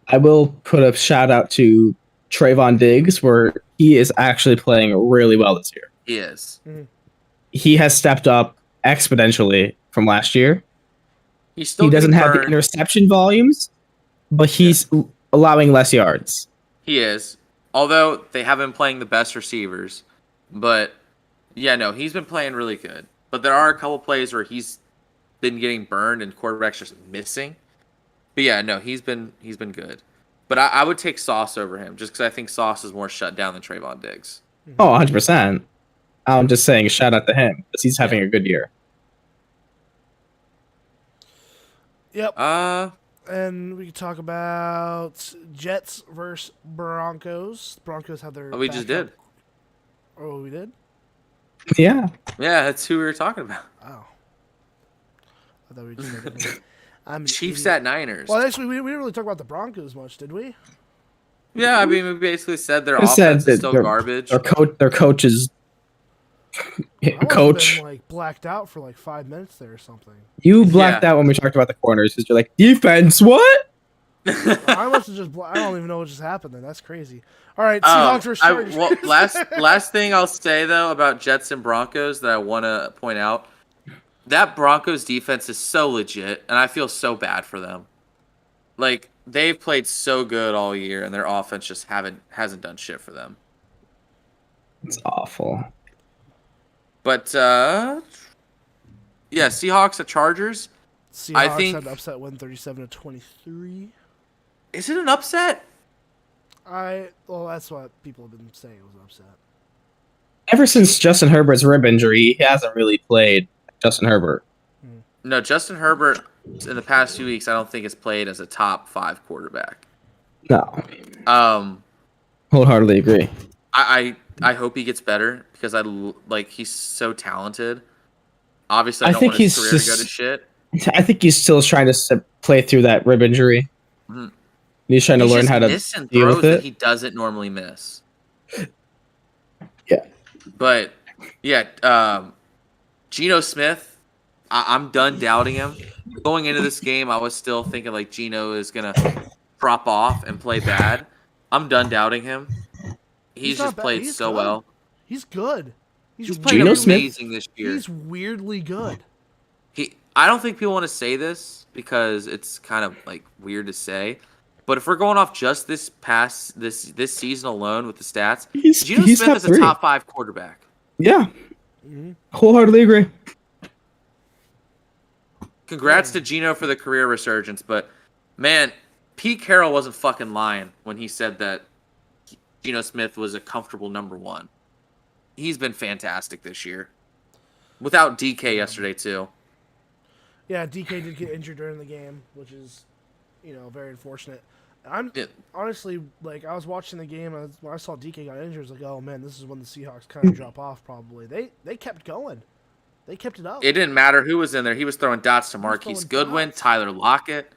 I will put a shout out to Trayvon Diggs, where he is actually playing really well this year. He is. He has stepped up exponentially from last year. He's still He doesn't getting have the burned. interception volumes, but he's allowing less yards. He is. Although they have been playing the best receivers. But yeah, no, he's been playing really good. But there are a couple plays where he's been getting burned and quarterbacks just missing. But yeah, no, he's been good. But I would take Sauce over him just because I think Sauce is more shut down than Trayvon Diggs. Oh, 100%. I'm just saying, shout out to him because he's having a good year. Yep. And we can talk about Jets versus Broncos. The Broncos have their. Oh, we just did. Oh, we did? Yeah. Yeah, that's who we were talking about. Oh. I thought we just did. I'm Chiefs at Niners. Well, actually, we didn't really talk about the Broncos much, did we? Yeah, I mean, we basically said their I said offense that is still garbage. Their coach is I must coach. have been, like, blacked out for like 5 minutes there or something. You blacked out when we talked about the corners because you're like, defense, what? I must have just. I don't even know what just happened then. That's crazy. All right, Seahawks versus Chargers. Well, last thing I'll say though about Jets and Broncos that I want to point out, that Broncos defense is so legit, and I feel so bad for them. Like they've played so good all year, and their offense just hasn't done shit for them. It's awful. But yeah, Seahawks at Chargers. Seahawks I think had an upset win 37-23. Is it an upset? Well, that's what people have been saying. It was an upset. Ever since Justin Herbert's rib injury, he hasn't really played Justin Herbert. No, Justin Herbert in the past few weeks, I don't think has played as a top 5 quarterback. No. Wholeheartedly agree. I hope he gets better because he's so talented. Obviously, I don't want his career to go to shit. I think he's still trying to play through that rib injury. Mm-hmm. He's trying to learn how to deal with it. That he doesn't normally miss. Yeah. But yeah, Geno Smith, I'm done doubting him. Going into this game, I was still thinking like Geno is gonna drop off and play bad. I'm done doubting him. He's just played so well. He's good. He's played amazing this year. He's weirdly good. I don't think people want to say this because it's kind of like weird to say, but if we're going off just this season alone with the stats, Geno Smith is a top 5 quarterback. Yeah, wholeheartedly agree. Congrats to Geno for the career resurgence, but man, Pete Carroll wasn't fucking lying when he said that Geno Smith was a comfortable number 1. He's been fantastic this year. Without DK yesterday too. Yeah, DK did get injured during the game, which is, very unfortunate. Honestly, like, I was watching the game, and when I saw DK got injured, I was like, oh, man, this is when the Seahawks kind of drop off, probably. They kept going. They kept it up. It didn't matter who was in there. He was throwing dots to Marquise Goodwin, Tyler Lockett.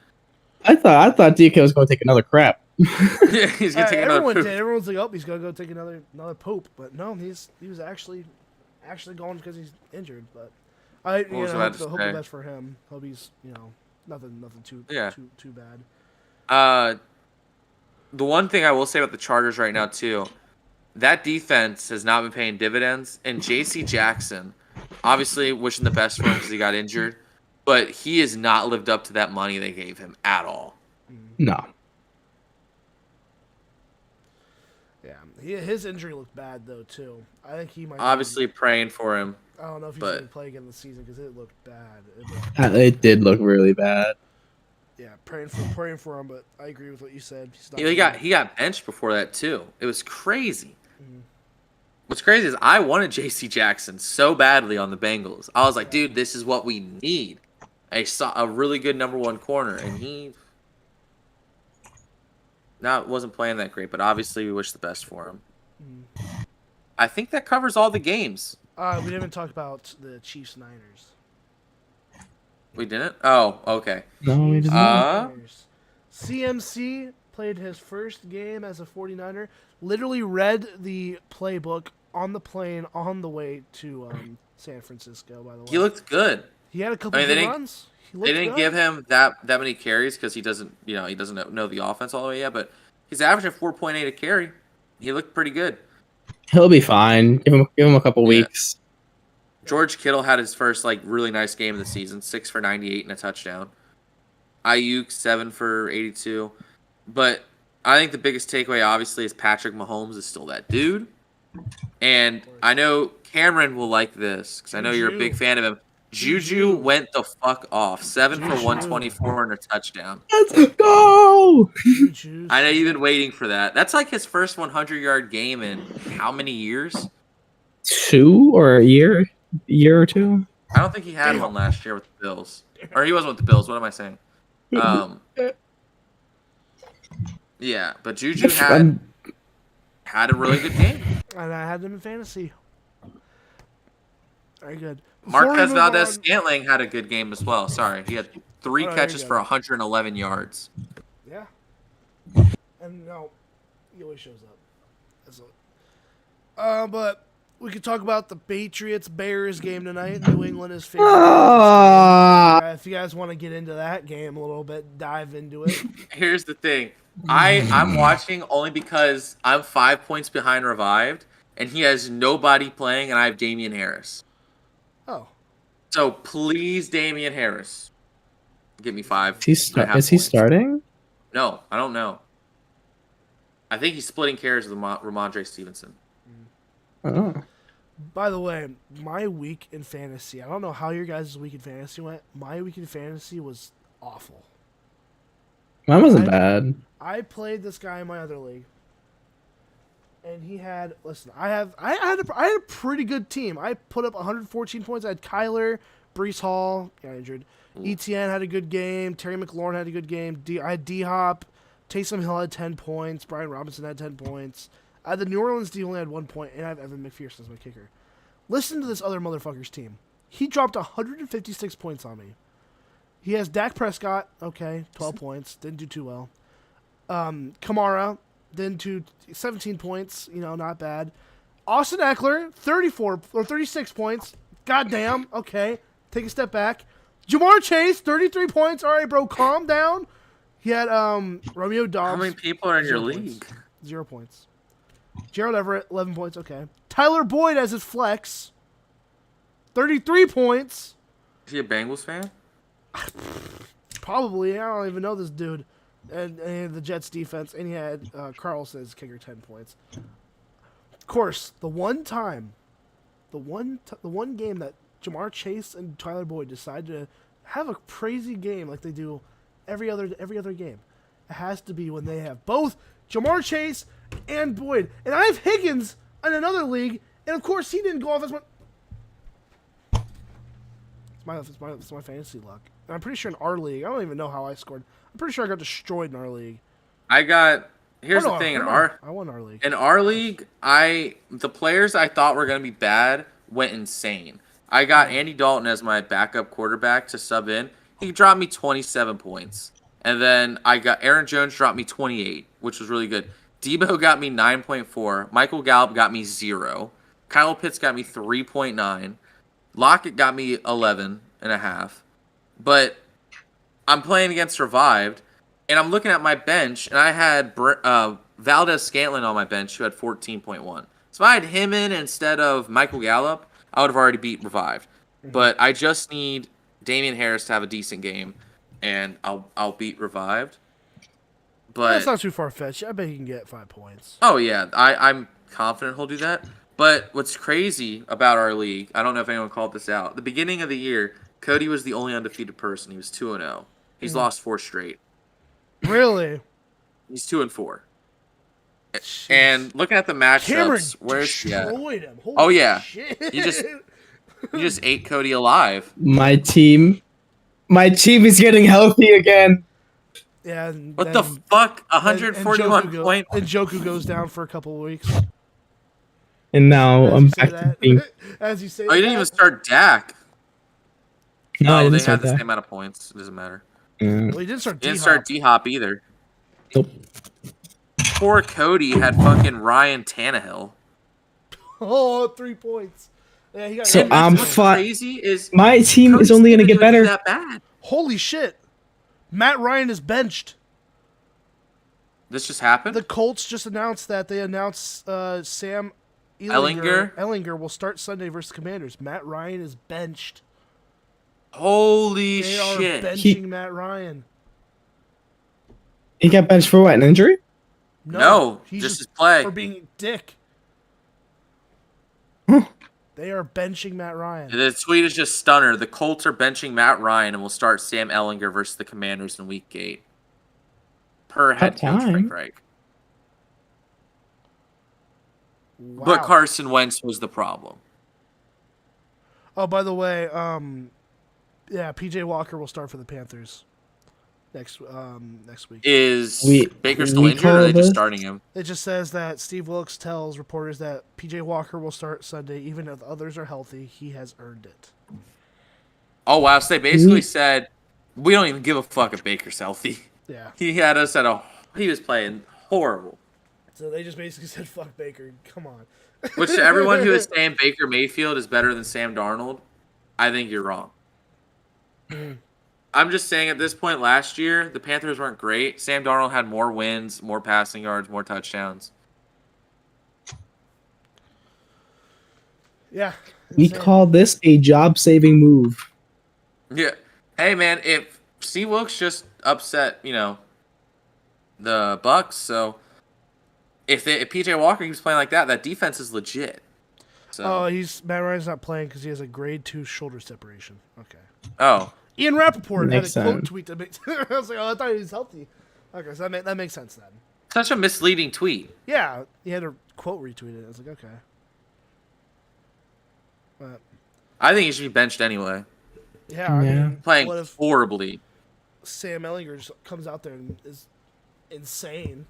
I thought DK was going to take another crap. Yeah, he's going to take another poop. Everyone's like, oh, he's going to go take another poop. But no, he was actually going because he's injured, but... I hope the best for him. Hope he's nothing too bad. The one thing I will say about the Chargers right now too, that defense has not been paying dividends, and J.C. Jackson, obviously wishing the best for him because he got injured, but he has not lived up to that money they gave him at all. No. Yeah, his injury looked bad though too. I think he might. Obviously praying for him. I don't know if he's going to play again this season because it looked bad. It did look really bad. Yeah, praying for him, but I agree with what you said. He got benched before that too. It was crazy. Mm-hmm. What's crazy is I wanted J.C. Jackson so badly on the Bengals. I was like, dude, this is what we need. I saw a really good number 1 corner, and he wasn't playing that great. But obviously, we wish the best for him. Mm-hmm. I think that covers all the games. We didn't talk about the Chiefs-Niners. We didn't? Oh, okay. No, we didn't. CMC played his first game as a 49er. Literally read the playbook on the plane on the way to San Francisco, by the way. He looked good. He had a couple of runs. They didn't give him that many carries because he doesn't know the offense all the way yet, but he's averaging 4.8 a carry. He looked pretty good. He'll be fine. Give him a couple weeks. George Kittle had his first really nice game of the season, 6 for 98 and a touchdown. Ayuk 7 for 82. But I think the biggest takeaway obviously is Patrick Mahomes is still that dude. And I know Cameron will like this because I know you're a big fan of him. Juju went the fuck off. 7 for 124 and a touchdown. Let's go! I know you've been waiting for that. That's like his first 100-yard game in how many years? 2 or a year or two. I don't think he had one last year with the Bills. Or he wasn't with the Bills. What am I saying? Yeah, but Juju had a really good game. And I had them in fantasy. Very good. Marquez Valdez-Scantling had a good game as well. Sorry, he had 3 Oh, catches there you for go. 111 yards. Yeah. And no, he always shows up. That's all. But we could talk about the Patriots-Bears game tonight. New England is favored. If you guys want to get into that game a little bit, dive into it. Here's the thing. I'm watching only because I'm 5 points behind Revived, and he has nobody playing, and I have Damian Harris. Oh. So please, Damian Harris, give me 5. Is he starting? No, I don't know. I think he's splitting carries with Ramondre Stevenson. Oh. By the way, my week in fantasy, I don't know how your guys' week in fantasy went. My week in fantasy was awful. Mine wasn't bad. I played this guy in my other league, and he had. Listen, I had a pretty good team. I put up 114 points. I had Kyler, Brees Hall, got injured. ETN had a good game. Terry McLaurin had a good game. I had D Hop. Taysom Hill had 10 points. Brian Robinson had 10 points. I had the New Orleans D only had 1 point, and I have Evan McPherson as my kicker. Listen to this other motherfucker's team. He dropped 156 points on me. He has Dak Prescott, okay, 12 points, didn't do too well. Kamara, didn't do 17 points, not bad. Austin Eckler, 34 or 36 points. Goddamn, okay, take a step back. Jamar Chase, 33 points. All right, bro, calm down. He had Romeo Dobbs. How many people are in your 0 league? points. 0 points. Gerald Everett, 11 points, okay. Tyler Boyd as his flex, 33 points. Is he a Bengals fan? Probably. I don't even know this dude. And he had the Jets defense, and he had Carlson as kicker, 10 points. Of course, the one game that Jamar Chase and Tyler Boyd decided to have a crazy game like they do every other game, it has to be when they have both Jamar Chase and Boyd. And I have Higgins in another league, and of course he didn't go off as much. It's my fantasy luck. And I'm pretty sure in our league, I don't even know how I scored. I'm pretty sure I got destroyed in our league. Here's the thing. I won our league. In our league, the players I thought were going to be bad went insane. I got Andy Dalton as my backup quarterback to sub in. He dropped me 27 points. And then I got Aaron Jones dropped me 28, which was really good. Debo got me 9.4. Michael Gallup got me 0. Kyle Pitts got me 3.9. Lockett got me 11.5. But I'm playing against Revived, and I'm looking at my bench, and I had Valdez-Scantling on my bench, who had 14.1. So if I had him in instead of Michael Gallup, I would have already beat Revived. But I just need Damian Harris to have a decent game, and I'll beat Revived. But that's not too far-fetched. I bet he can get 5 points. Oh, yeah. I'm confident he'll do that. But what's crazy about our league, I don't know if anyone called this out. At the beginning of the year, Cody was the only undefeated person. He was 2-0. He's lost 4 straight. Really? He's 2-4. Jeez. And looking at the matchups, Cameron where's he at? destroyed him. Holy Oh, yeah. shit. You just ate Cody alive. My team is getting healthy again. Yeah. And What the fuck? 141 points. And Joku goes down for a couple of weeks. And now As I'm you say back to that. being. As you say Oh, you didn't even start Dak. No, I they didn't had start the that. same amount of points. It doesn't matter. Well, he didn't start He D-Hop. didn't start D-Hop either. Nope. Poor Cody had fucking Ryan Tannehill. Oh, 3 points. Yeah, he got So I'm What's fine. crazy is My team Cody's is only going to even get better. That bad. Holy shit. Matt Ryan is benched. This just happened? The Colts just announced that they announced Sam Ellinger will start Sunday versus Commanders. Matt Ryan is benched. Holy They are shit. benching Matt Ryan. He got benched for what? An injury? No, he's just his play. for being a dick. They are benching Matt Ryan. The tweet is just stunner. The Colts are benching Matt Ryan and will start Sam Ellinger versus the Commanders in Week 8. Per head coach Frank Reich. Wow. But Carson Wentz was the problem. Oh, by the way, PJ Walker will start for the Panthers next week. Is Baker still we injured, or are they call just this- starting him? It just says that Steve Wilkes tells reporters that PJ Walker will start Sunday, even if others are healthy. He has earned it. Oh, wow. So they basically said, we don't even give a fuck if Baker's healthy. Yeah. He had us he was playing horrible. So they just basically said, "Fuck Baker, come on." Which to everyone who is saying Baker Mayfield is better than Sam Darnold, I think you're wrong. I'm just saying at this point last year, the Panthers weren't great. Sam Darnold had more wins, more passing yards, more touchdowns. Yeah. We insane. call this a job-saving move. Yeah. Hey, man, if Steve Wilkes just upset, the Bucks, so if PJ Walker keeps playing like that, that defense is legit. So. Oh, Matt Ryan's not playing because he has a grade 2 shoulder separation. Okay. Oh. Ian Rappaport had a Makes quote sense. tweet that makes. I was like, I thought he was healthy. Okay, so that makes sense then. Such a misleading tweet. Yeah, he had a quote retweeted. I was like, okay. But I think he should be benched anyway. yeah, I Yeah. mean, Playing what if horribly. Sam Ellinger just comes out there and is insane?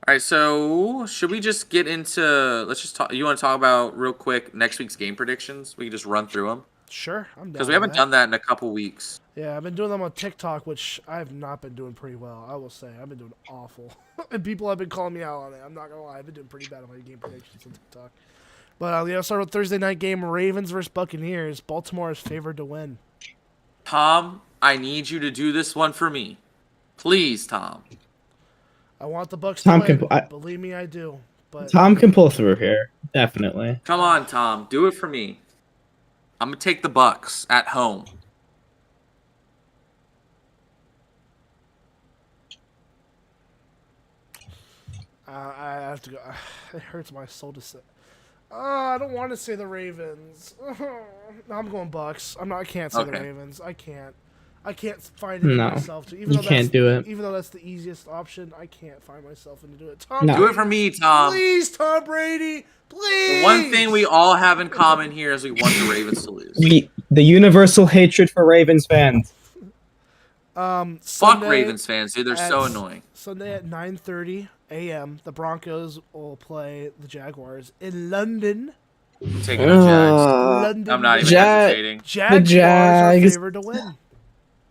All right, so should we just get into? Let's just talk. You want to talk about real quick next week's game predictions? We can just run through them Sure, I'm down. because we with haven't that. done that in a couple weeks. Yeah, I've been doing them on TikTok, which I have not been doing pretty well. I will say I've been doing awful, and people have been calling me out on it. I'm not gonna lie, I've been doing pretty bad on my game predictions on TikTok. But I'll start with Thursday night game: Ravens versus Buccaneers. Baltimore is favored to win. Tom, I need you to do this one for me, please, Tom. I want the Bucs Tom to win. can- Believe me, I do. But Tom can pull through here, definitely. Come on, Tom, do it for me. I'm gonna take the Bucks at home. I have to go. It hurts my soul to say. I don't want to say the Ravens. No, I'm going Bucks. I can't say the Okay. Ravens. I can't find it in No, myself to. Even you though can't do it. Even though that's the easiest option, I can't find myself in to do it. Tom, No. Do it for me, Tom. please, Tom Brady, please. One thing we all have in common here is we want the Ravens to lose. The universal hatred for Ravens fans. Fuck Sunday Ravens fans, dude. They're so at- annoying. Sunday at 9:30 a.m. The Broncos will play the Jaguars in London. I'm taking the Jags. London. I'm not even Jag- hesitating. Jaguars are Jags. favored to win.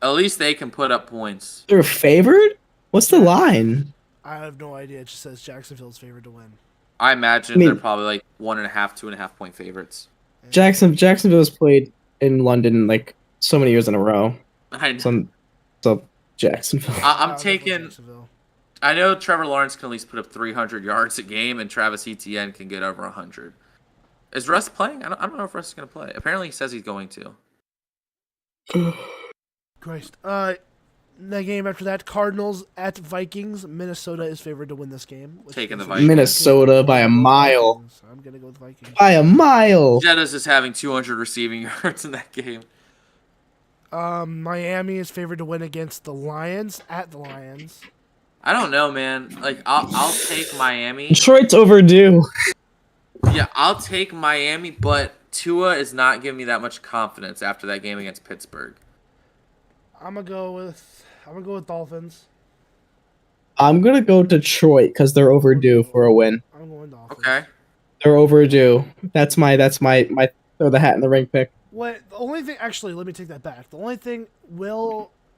At least they can put up points. They're favored? What's the line? I have no idea. It just says Jacksonville's favored to win. I imagine I mean- they're probably like 1.5, 2.5 point favorites. Jacksonville's played in London like so many years in a row. I, So Jacksonville. I'm I'll go for taking. Jacksonville. I know Trevor Lawrence can at least put up 300 yards a game, and Travis Etienne can get over 100. Is Russ playing? I don't know if Russ is going to play. Apparently, he says he's going to. Christ. The game after that, Cardinals at Vikings. Minnesota is favored to win this game. Taking the is- Vikings. Minnesota by a mile. I'm gonna go with Vikings. By a mile. Jettas is having 200 receiving yards in that game. Miami is favored to win against the Lions at the Lions. I don't know, man. Like, I'll take Miami. Detroit's overdue. Yeah, I'll take Miami, but Tua is not giving me that much confidence after that game against Pittsburgh. I'm gonna go with Dolphins. I'm gonna go Detroit because they're overdue for a win. I'm going Dolphins. Okay. They're overdue. That's my throw the hat in the ring pick. What the only thing? Actually, let me take that back. The only thing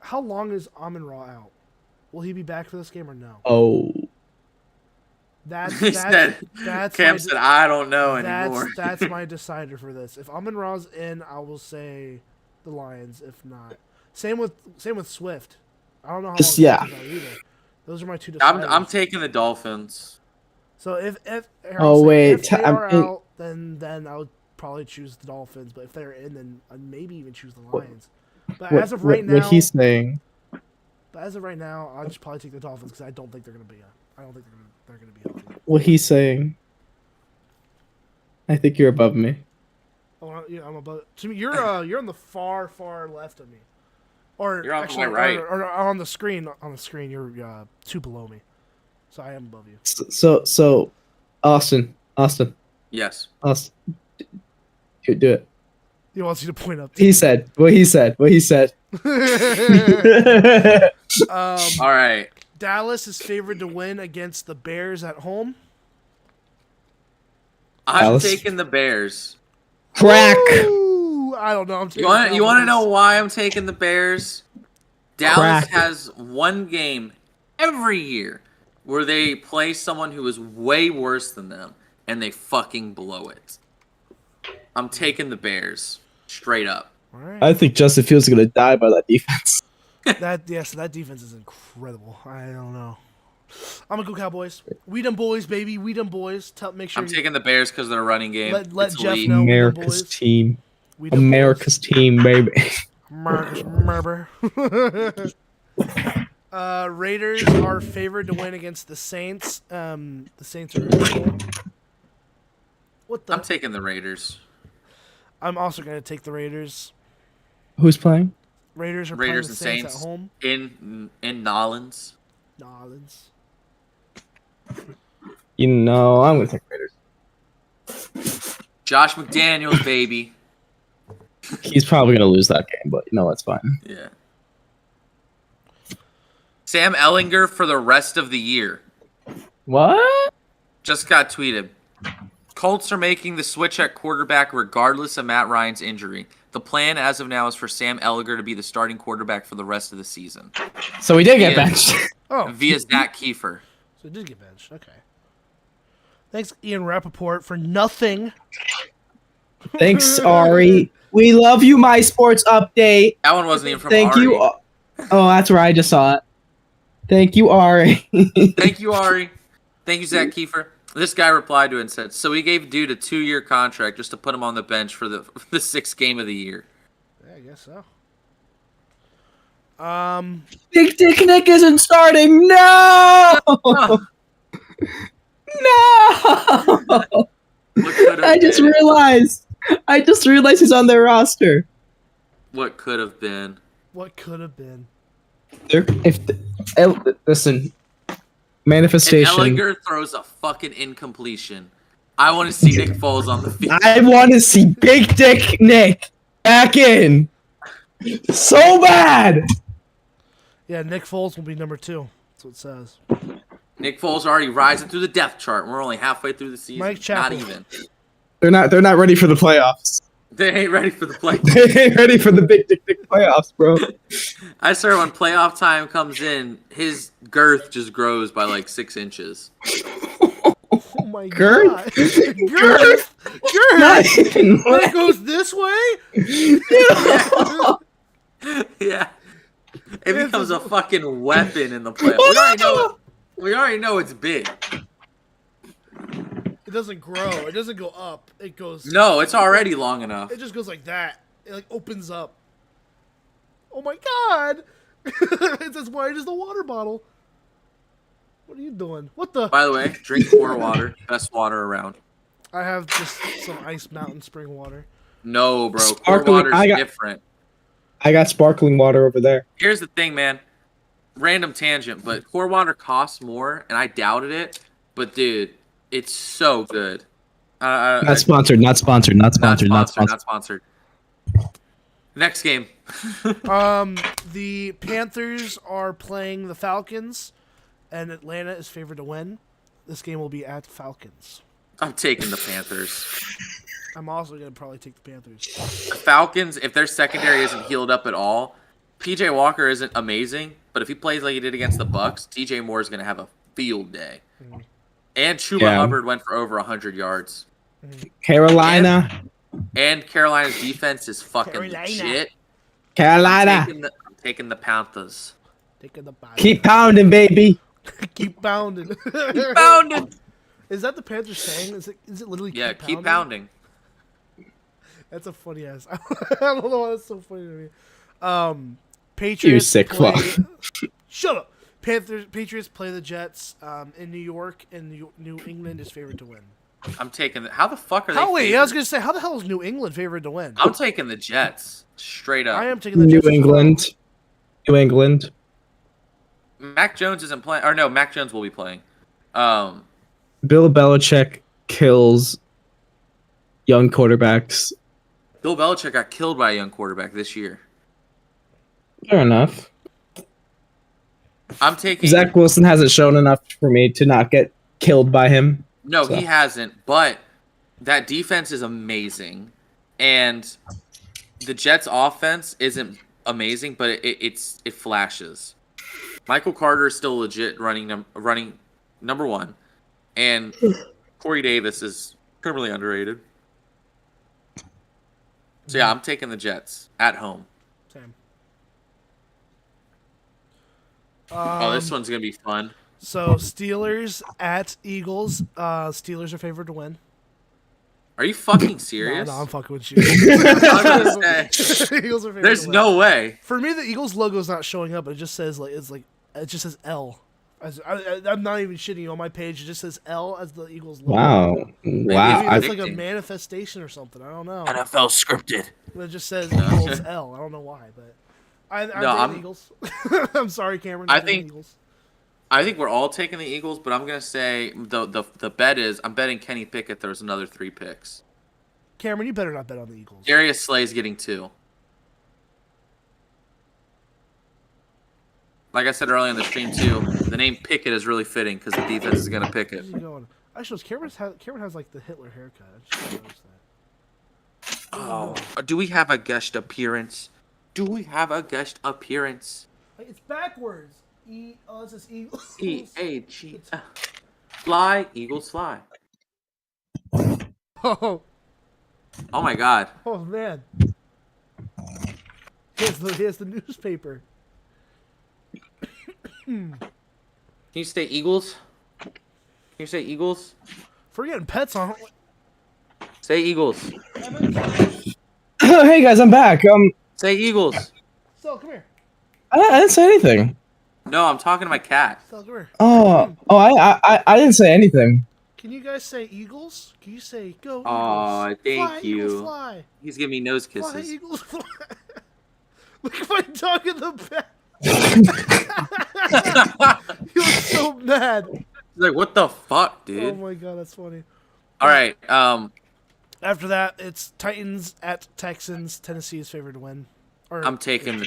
how long is Amon-Ra out? Will he be back for this game or no? Oh, He said, Cam said, I don't know anymore. That's my decider for this. If Amon-Ra's in, I will say the Lions. If not, same with Swift. I don't know how long Yeah. Swift is out either. Those are my two deciders. I'm taking the Dolphins. So if Oh, wait, if they I'm are in- out, then I would probably choose the Dolphins. But if they're in, then I'd maybe even choose the Lions. But as of right now, what he's saying. I'll just probably take the Dolphins because I don't think they're gonna be. I don't think they're gonna be healthy. What he's saying. I think you're above me. Oh, yeah, I'm above. To me, you're on the far left of me, or You're on actually, my right. or on the screen. On the screen, you're two below me. So I am above you. So, Austin, Yes. do it. He wants you to point up. He said what he said. All right. Dallas is favored to win against the Bears at home. I'm Dallas. taking the Bears. Crack. Ooh, I don't know. I'm taking You want to the know Cowboys. why I'm taking the Bears? Dallas Crack. has one game every year where they play someone who is way worse than them, and they fucking blow it. I'm taking the Bears. Straight up. All right. I think Justin Fields is gonna die by that defense. So that defense is incredible. I don't know. I'm gonna go Cowboys. We them boys, baby. We them boys. Make sure I'm taking the Bears because of their running game. Let It's Jeff elite. know. America's boys. team. We them America's team, baby. boys. America's Raiders are favored to win against the Saints. The Saints are. What the? I'm taking the Raiders. I'm also gonna take the Raiders. Who's playing? Raiders are Raiders playing and the Saints Saints at home. in Nolans. Nolans. You know, I'm gonna take Raiders. Josh McDaniels, baby. He's probably gonna lose that game, but you know that's fine. Yeah. Sam Ellinger for the rest of the year. What? Just got tweeted. Colts are making the switch at quarterback regardless of Matt Ryan's injury. The plan as of now is for Sam Ellinger to be the starting quarterback for the rest of the season. So we did get Yeah. benched. Oh, Via Zach Kiefer. so it did get benched. Okay. Thanks, Ian Rappaport, for nothing. Thanks, Ari. We love you, my sports update. That one wasn't even from Thank Ari. you. Oh, that's where I just saw it. Thank you, Ari. Thank you, Ari. Thank you, Zach Kiefer. This guy replied to it and said, so we gave dude a 2-year contract just to put him on the bench for the sixth game of the year. Yeah, I guess so. Big Dick Nick isn't starting. No. No. What could have I just been. realized he's on their roster. What could have been. What could have been? Listen, And manifestation. Ellinger throws a fucking incompletion. I want to see Nick Foles on the field. I want to see Big Dick Nick back in so bad. Yeah, Nick Foles will be number 2. That's what it says. Nick Foles already rising through the depth chart. We're only halfway through the season. Mike Chappell. Not even. They're not ready for the playoffs. They ain't ready for the play. They ain't ready for the Big Dick Nick playoffs, bro. I swear when playoff time comes in, his girth just grows by like 6 inches. Oh my Girth? god. Girth. Not Girth. even When it goes this way? Yeah. It becomes a fucking weapon in the playoffs. We already know it's big. It doesn't grow. It doesn't go up. It goes. No, it's already long enough. It just goes like that. It like opens up. Oh my god! It's as wide as the water bottle. What are you doing? What the? By the way, drink core water. Best water around. I have just some ice mountain spring water. No, bro. Core Sparkling- water's I got- different. I got sparkling water over there. Here's the thing, man. Random tangent, but core water costs more, and I doubted it. But dude, it's so good. Not sponsored. Not sponsored. Not sponsored. Not sponsored. Not sponsored. Next game. The Panthers are playing the Falcons, and Atlanta is favored to win. This game will be at Falcons. I'm taking the Panthers. I'm also going to probably take the Panthers. The Falcons, if their secondary isn't healed up at all, PJ Walker isn't amazing, but if he plays like he did against the Bucks, DJ Moore is going to have a field day. And Chuba Yeah. Hubbard went for over 100 yards. Carolina. And Carolina's defense is fucking Carolina. legit. Carolina. I'm taking the Panthers. Taking the bye. Keep pounding, baby. Keep pounding. Pounding. Is that the Panthers saying? Is it literally Yeah, keep pounding. That's a funny ass. I don't know why that's so funny to me. Patriots. You sick play, fuck. Shut up. Patriots play the Jets in New York, and New England is favored to win. I'm taking the. How the fuck are they? Wait, I favored? was gonna say, how the hell is New England favored to win? I'm taking the Jets straight up. I am taking the New Jets as well. England. New England. Mac Jones isn't playing. Or no, Mac Jones will be playing. Bill Belichick kills young quarterbacks. Bill Belichick got killed by a young quarterback this year. Fair enough. I'm taking Zach Wilson hasn't shown enough for me to not get killed by him. No, So. he hasn't, but that defense is amazing. And the Jets offense isn't amazing, but it flashes. Michael Carter is still legit running number one, and Corey Davis is criminally underrated. So yeah, I'm taking the Jets at home. Same. This one's gonna be fun. So Steelers at Eagles. Steelers are favored to win. Are you fucking serious? No, I'm fucking with you. I was gonna say, Eagles are favored there's to win. no way. For me, the Eagles logo is not showing up. It just says it just says L. I'm not even shitting you. On my page, it just says L as the Eagles logo. Wow. Maybe Wow. it's like a manifestation or something. I don't know. NFL scripted. But it just says Eagles L. I don't know why, but I'm taking the Eagles. I'm sorry, Cameron. I'm taking the Eagles. I think we're all taking the Eagles, but I'm gonna say the bet is I'm betting Kenny Pickett throws another 3 picks. Cameron, you better not bet on the Eagles. Darius Slay's getting 2. Like I said earlier in the stream too, the name Pickett is really fitting because the defense is gonna pick it. Where's he going? Actually, Cameron has like the Hitler haircut. I just noticed that. Oh, do we have a guest appearance? Wait, it's backwards. It says Eagles. E-A-G. Fly, Eagles fly. Oh my God. Man. Here's the newspaper. Can you say Eagles? Can you say Eagles? If we're getting pets on. Say Eagles. Hey guys, I'm back. Say Eagles. So come here. I didn't say anything. No, I'm talking to my cat. So come here. I didn't say anything. Can you guys say Eagles? Can you say go Eagles? Aw, thank Fly, you. Eagles, fly. He's giving me nose Fly, kisses. Eagles, fly. Look at my dog in the back. He was so mad. He's like, what the fuck, Oh dude? my god, that's funny. All right. After that, it's Titans at Texans. Tennessee is favored to win. I'm taking.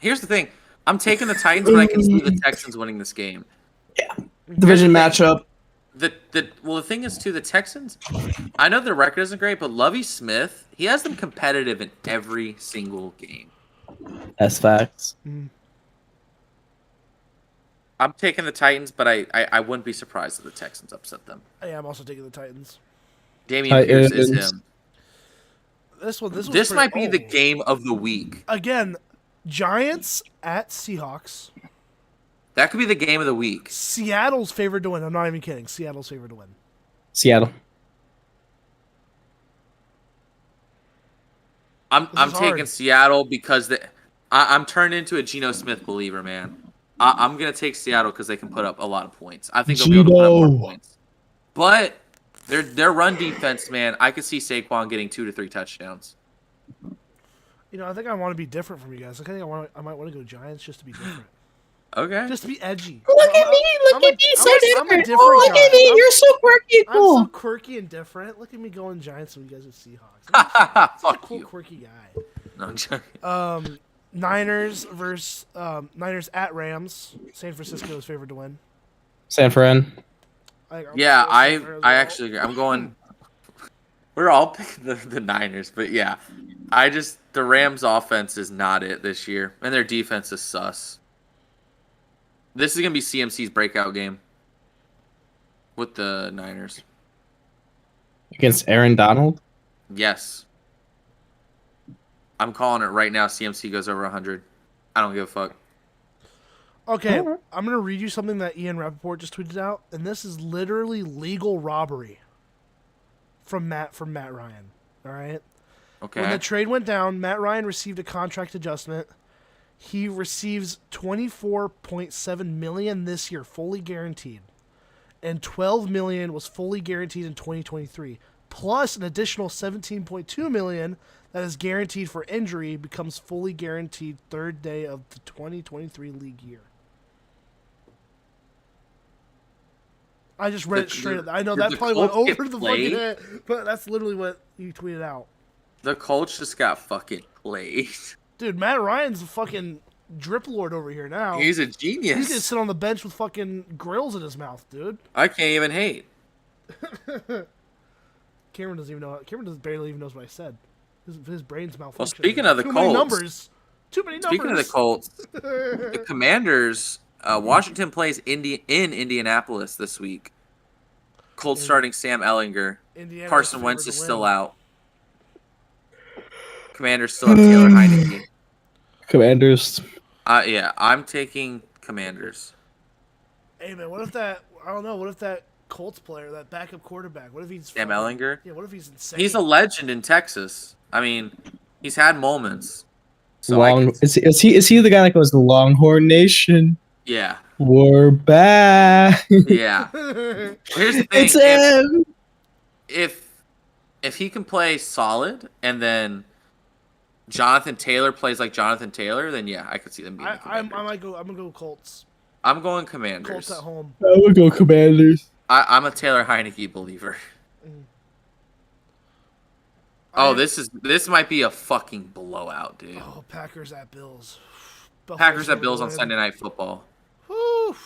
Here's the thing. I'm taking the Titans, but I can see the Texans winning this game. Division matchup. The thing is too, the Texans. I know their record isn't great, but Lovie Smith, he has them competitive in every single game. That's facts. I'm taking the Titans, but I wouldn't be surprised if the Texans upset them. Yeah, I'm also taking the Titans. Damian Pierce is him. This might be the game of the week. Again, Giants at Seahawks. That could be the game of the week. Seattle's favored to win. I'm not even kidding. Seattle's favored to win. Seattle. I'm taking hard. Seattle because I'm turned into a Geno Smith believer, man. I'm gonna take Seattle because they can put up a lot of points. I think they'll be able to put up more points. But their run defense, man, I could see Saquon getting 2 to 3 touchdowns. You know, I think I want to be different from you guys. I think I might want to go Giants just to be different. Okay. Just to be edgy. Look at me, so different. I'm a different Oh, look guy. at me, you're so quirky, I'm so cool. quirky and different. Look at me going Giants when you guys are Seahawks. I'm such a Fuck cool, you. quirky guy. No, I'm joking. Niners at Rams. San Francisco is favored to win. San Fran. Yeah, I actually agree. I'm going. We're all picking the Niners, but yeah, the Rams' offense is not it this year, and their defense is sus. This is gonna be CMC's breakout game with the Niners. Against Aaron Donald? Yes, I'm calling it right now. CMC goes over 100. I don't give a fuck. Okay, I'm going to read you something that Ian Rappaport just tweeted out, and this is literally legal robbery from Matt Ryan. All right? Okay. When the trade went down, Matt Ryan received a contract adjustment. He receives $24.7 million this year, fully guaranteed, and $12 million was fully guaranteed in 2023, plus an additional $17.2 million that is guaranteed for injury becomes fully guaranteed third day of the 2023 league year. I just read it straight. I know the that probably went Colts over get the played? fucking head, but that's literally what you tweeted out. The Colts just got fucking played. Dude, Matt Ryan's a fucking drip lord over here now. He's a He's genius. gonna sit on the bench with fucking grills in his mouth, dude. I can't even hate. Cameron doesn't even know. Cameron barely even knows what I said. His brain's malfunctioning. Well, speaking of the Too Colts, many numbers. Too many numbers. Speaking of the Colts, the Commanders, Washington plays in Indianapolis this week. Colts starting Sam Ellinger. Indiana's Carson favored Wentz to is win. still out. Commanders still have Taylor Heineke. Commanders. Yeah, I'm taking Commanders. Hey man, what if that? I don't know. What if that Colts player, that backup quarterback, what if he's Sam Ellinger? Yeah, what if he's insane? He's a legend in Texas. I mean, he's had moments. So Is he the guy that goes the Longhorn Nation? Yeah. We're back. Yeah. Here's the thing. It's him. If he can play solid and then Jonathan Taylor plays like Jonathan Taylor, then yeah, I could see them being the I Commanders. might go. I'm gonna go Colts. I'm going Commanders. Colts at home. I would go Commanders. I'm a Taylor Heineke believer. Oh, this might be a fucking blowout, dude. Oh, Packers at Bills. Packers at Bills on Sunday Night Football. Whew.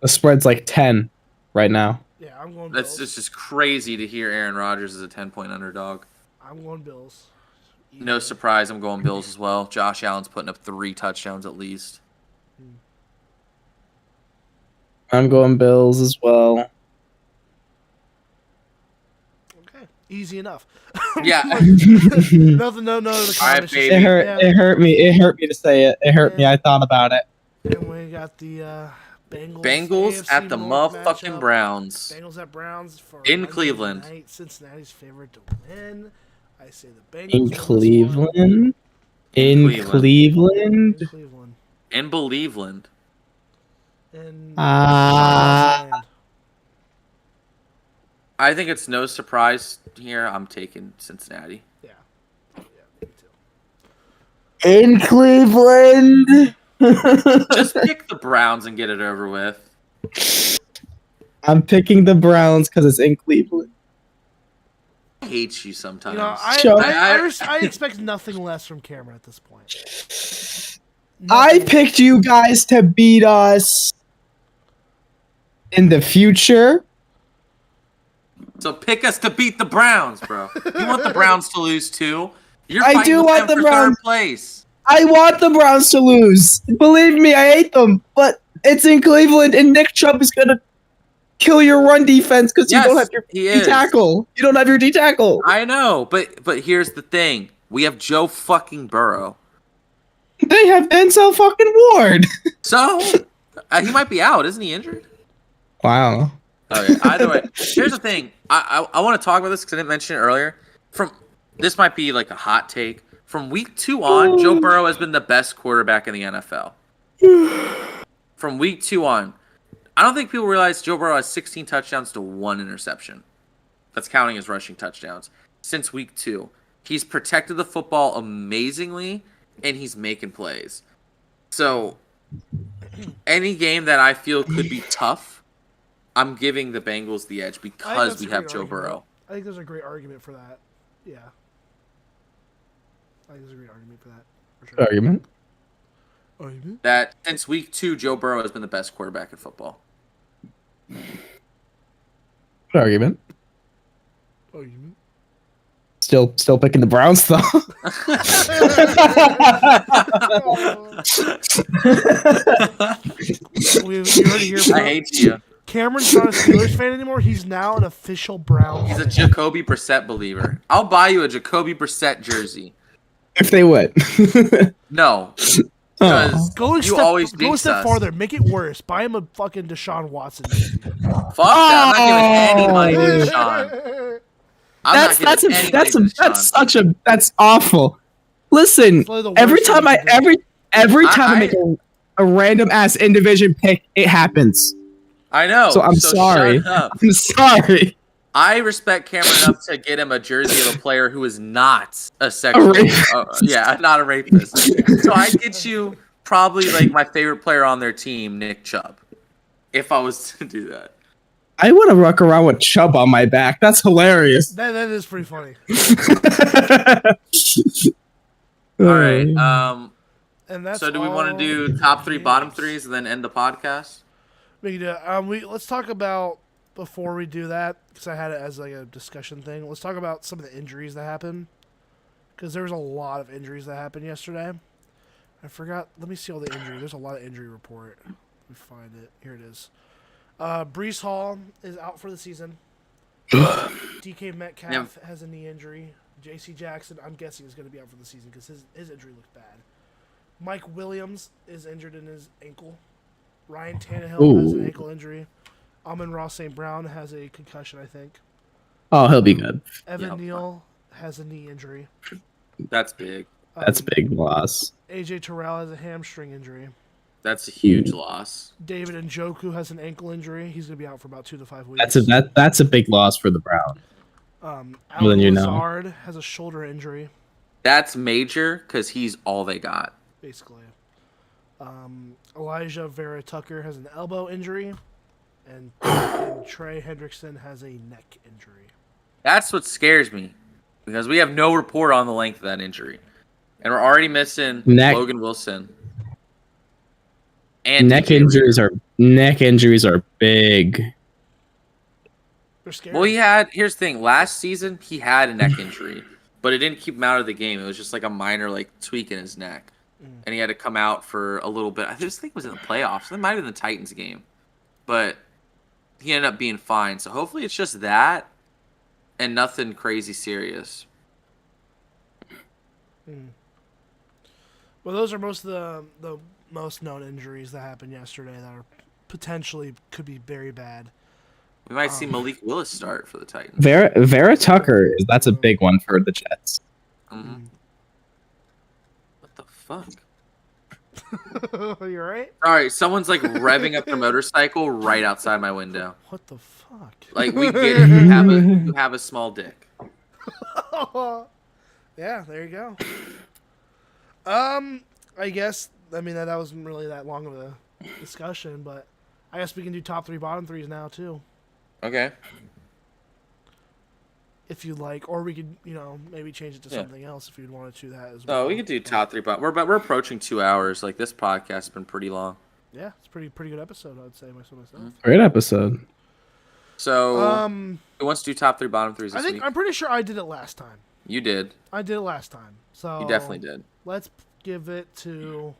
The spread's like 10 right now. Yeah, I'm going That's Bills. just crazy to hear Aaron Rodgers is a 10-point underdog. I'm going Bills. No surprise, I'm going Bills as well. Josh Allen's putting up 3 touchdowns at least. I'm going Bills as well. Okay, easy enough. Yeah. Nothing. No. The All right, comments. baby. It hurt me. It hurt me to say it. It hurt me. I thought about it. And we got the Bengals. Bengals AFC at the North motherfucking matchup. Browns. Bengals at Browns for In Monday Cleveland. night. Cincinnati's favorite to win. I say the Bengals In win this one. Cleveland. In In Cleveland. In Cleveland. In Believeland. In Ah. I think it's no surprise here. I'm taking Cincinnati. Yeah, me too. In Cleveland. Just pick the Browns and get it over with. I'm picking the Browns because it's in Cleveland. I hate you sometimes. You know, I expect nothing less from Cameron at this point. I Nothing. picked you guys to beat us in the future. So pick us to beat the Browns, bro. You want the Browns to lose too? You're I fighting do with want them the for Browns- third place. I want the Browns to lose. Believe me, I hate them. But it's in Cleveland, and Nick Chubb is gonna kill your run defense because Yes, you don't have your he D is. tackle. You don't have your D tackle. I know, but here's the thing: we have Joe fucking Burrow. They have Denzel fucking Ward. So he might be out, isn't he injured? Wow. Okay. Either way, here's the thing: I want to talk about this because I didn't mention it earlier. This might be like a hot take. From week 2 on, Joe Burrow has been the best quarterback in the NFL. From week 2 on, I don't think people realize Joe Burrow has 16 touchdowns to 1 interception. That's counting his rushing touchdowns. Since week 2, he's protected the football amazingly, and he's making plays. So, any game that I feel could be tough, I'm giving the Bengals the edge because we have Joe Burrow. I think there's a great argument for that. Yeah. I think there's a great argument for that. For sure. Argument. Argument? That since week 2, Joe Burrow has been the best quarterback in football. Argument. Argument? Still picking the Browns though. We already hear I from hate you. Cameron's not a Steelers fan anymore. He's now an official Browns He's a fan. Jacoby Brissett believer. I'll buy you a Jacoby Brissett jersey. If they win. No, Oh. because Go a you step, always go a jinx step us. farther. Make it worse. Buy him a fucking Deshaun Watson jersey. Fuck that. I'm not giving any money to Deshaun. I'm not giving any money to Deshaun. That's awful. Listen, It's literally the every worst thing time you I can do. every time I make a random ass in division pick, it happens. I know. So I'm sorry. Shut up. I'm sorry. I respect Cameron enough to get him a jersey of a player who is not a sexual. rapist. Yeah, not a rapist. So I get you probably like my favorite player on their team, Nick Chubb, if I was to do that. I want to rock around with Chubb on my back. That's hilarious. That is pretty funny. All right. And that's So do we want to all do top 3, the bottom games. 3s, and then end the podcast? We can do let's talk about, before we do that, because I had it as like a discussion thing, let's talk about some of the injuries that happened. Because there was a lot of injuries that happened yesterday. I forgot. Let me see all the injury. There's a lot of injury report. Let me find it. Here it is. Brees Hall is out for the season. DK Metcalf has a knee injury. J.C. Jackson, I'm guessing, is going to be out for the season because his injury looked bad. Mike Williams is injured in his ankle. Ryan Tannehill has an ankle injury. Amon-Ra St. Brown has a concussion, I think. Oh, he'll be good. Evan Neal has a knee injury. That's big. That's a big loss. AJ Terrell has a hamstring injury. That's a huge loss. David Njoku has an ankle injury. He's going to be out for about 2 to 5 weeks. That's a big loss for the Browns. Alan Lazard has a shoulder injury, That's major because he's all they got. basically. Elijah Vera Tucker has an elbow injury, and Trey Hendrickson has a neck injury. That's what scares me because we have no report on the length of that injury. And we're already missing Logan Wilson. And neck injuries are big. They're scary. Well, here's the thing. Last season, he had a neck injury, but it didn't keep him out of the game. It was just like a minor tweak in his neck. And he had to come out for a little bit. I just think it was in the playoffs. It might have been the Titans game. But he ended up being fine. So hopefully it's just that and nothing crazy serious. Well, those are most of the most known injuries that happened yesterday that are potentially could be very bad. We might see Malik Willis start for the Titans. Vera Tucker, that's a big one for the Jets. Mm-hmm. What the fuck? You're right. All right, someone's like revving up their motorcycle right outside my window. What the fuck? Like we get it. You have a small dick. Yeah, there you go. I guess that wasn't really that long of a discussion, but I guess we can do top 3, bottom 3s now too, Okay. if you like, or we could maybe change it to something else if you'd want to do that as No, well. we could do top 3, but we're approaching 2 hours. Like this podcast has been pretty long. Yeah, it's pretty good episode, I'd say myself. Great episode. So who wants to do top 3, bottom 3s this week? I'm pretty sure I did it last time. You did. I did it last time, so You definitely did. Let's give it to.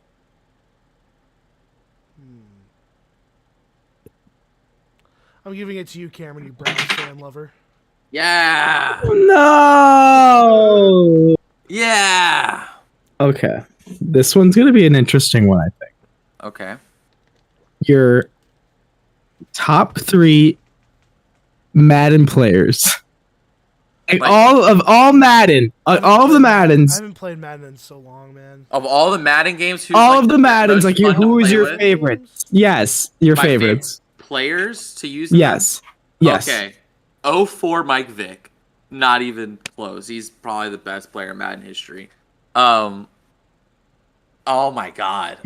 I'm giving it to you, Cameron, you Browns fan lover. Yeah. No. Yeah. Okay. This one's going to be an interesting one, I think. Okay. Your top 3 Madden players. Like all of the Maddens. I haven't played Madden in so long, man. Of all the Madden games, All of the Maddens, like who's your favorites? Yes, your My favorites. Players to use? Yes. Yes. Okay. 04 Mike Vick. Not even close. He's probably the best player in Madden history. Oh my god.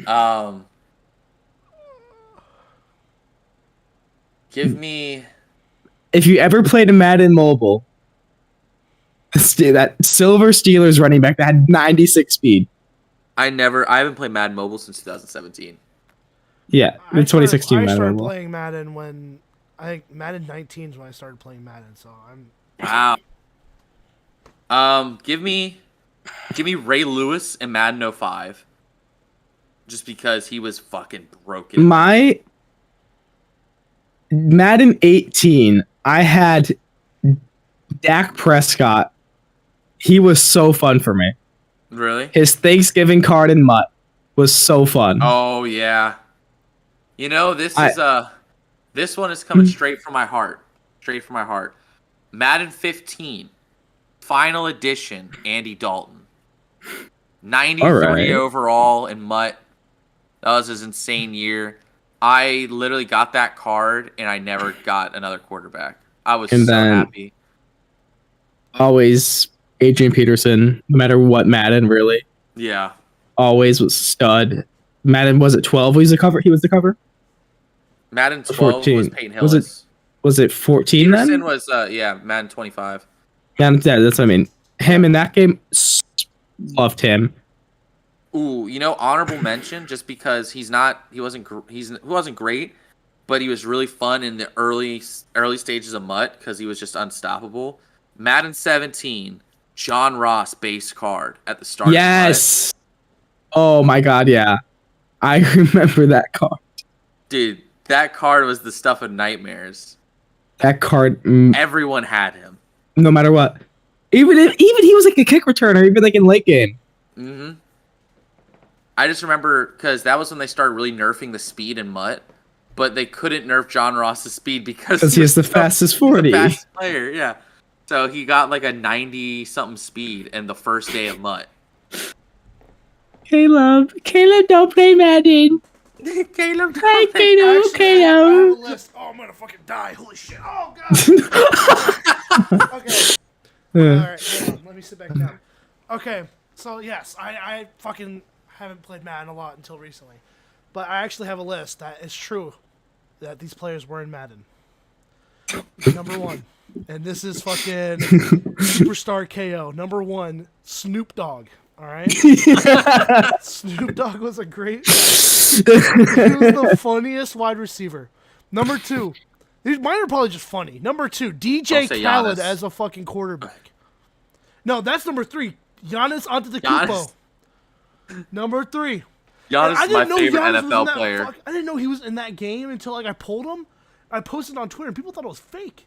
Give me. If you ever played a Madden Mobile, that silver Steelers running back that had 96 speed. I haven't played Madden Mobile since 2017. Yeah, the 2016 I Madden started Mobile. playing Madden when I think Madden 19 is when I started playing Madden. So I'm. Wow. Give me Ray Lewis and Madden 05. Just because he was fucking broken. My Madden 18, I had Dak Prescott. He was so fun for me. Really? His Thanksgiving card in Mutt was so fun. Oh yeah. This one is coming straight from my heart. Straight from my heart. Madden 15, Final Edition, Andy Dalton. 93 overall in Mutt. That was his insane year. I literally got that card and I never got another quarterback. I was so happy. Always Adrian Peterson, no matter what Madden, really. Yeah. Always was stud. Madden, was it 12 he was the cover? Madden 12 14. was Peyton Hillis. Was it 14 then? Peterson was Madden 25. Yeah, that's what I mean. Him in that game, loved him. Ooh, honorable mention just because he wasn't great, but he was really fun in the early stages of MUT because he was just unstoppable. Madden 17, John Ross base card at the start. Yes. Oh my God, yeah. I remember that card. Dude, that card was the stuff of nightmares. That card, Everyone had him. no matter what. Even he was like a kick returner, even like in late game. Mm-hmm. I just remember because that was when they started really nerfing the speed in MUT, but they couldn't nerf John Ross's speed because he has the fastest 40. The fastest player, yeah. So he got like a 90-something speed in the first day of MUT. Caleb, don't play Madden. Caleb, Hi, Caleb. I have a Caleb. list. Oh, I'm gonna fucking die. Holy shit. Oh God. Okay. All right, hold on. Let me sit back down. Okay, so yes, I fucking haven't played Madden a lot until recently, but I actually have a list that is true that these players were in Madden. Number 1, and this is fucking Superstar KO. Number 1, Snoop Dogg. All right, Snoop Dogg was a great. He was the funniest wide receiver. Number 2, these mine are probably just funny. Number 2, DJ Khaled as a fucking quarterback. No, that's number 3. Giannis Antetokounmpo. Number 3. Giannis is my favorite NFL player. I didn't know he was in that game until I pulled him. I posted on Twitter and people thought it was fake.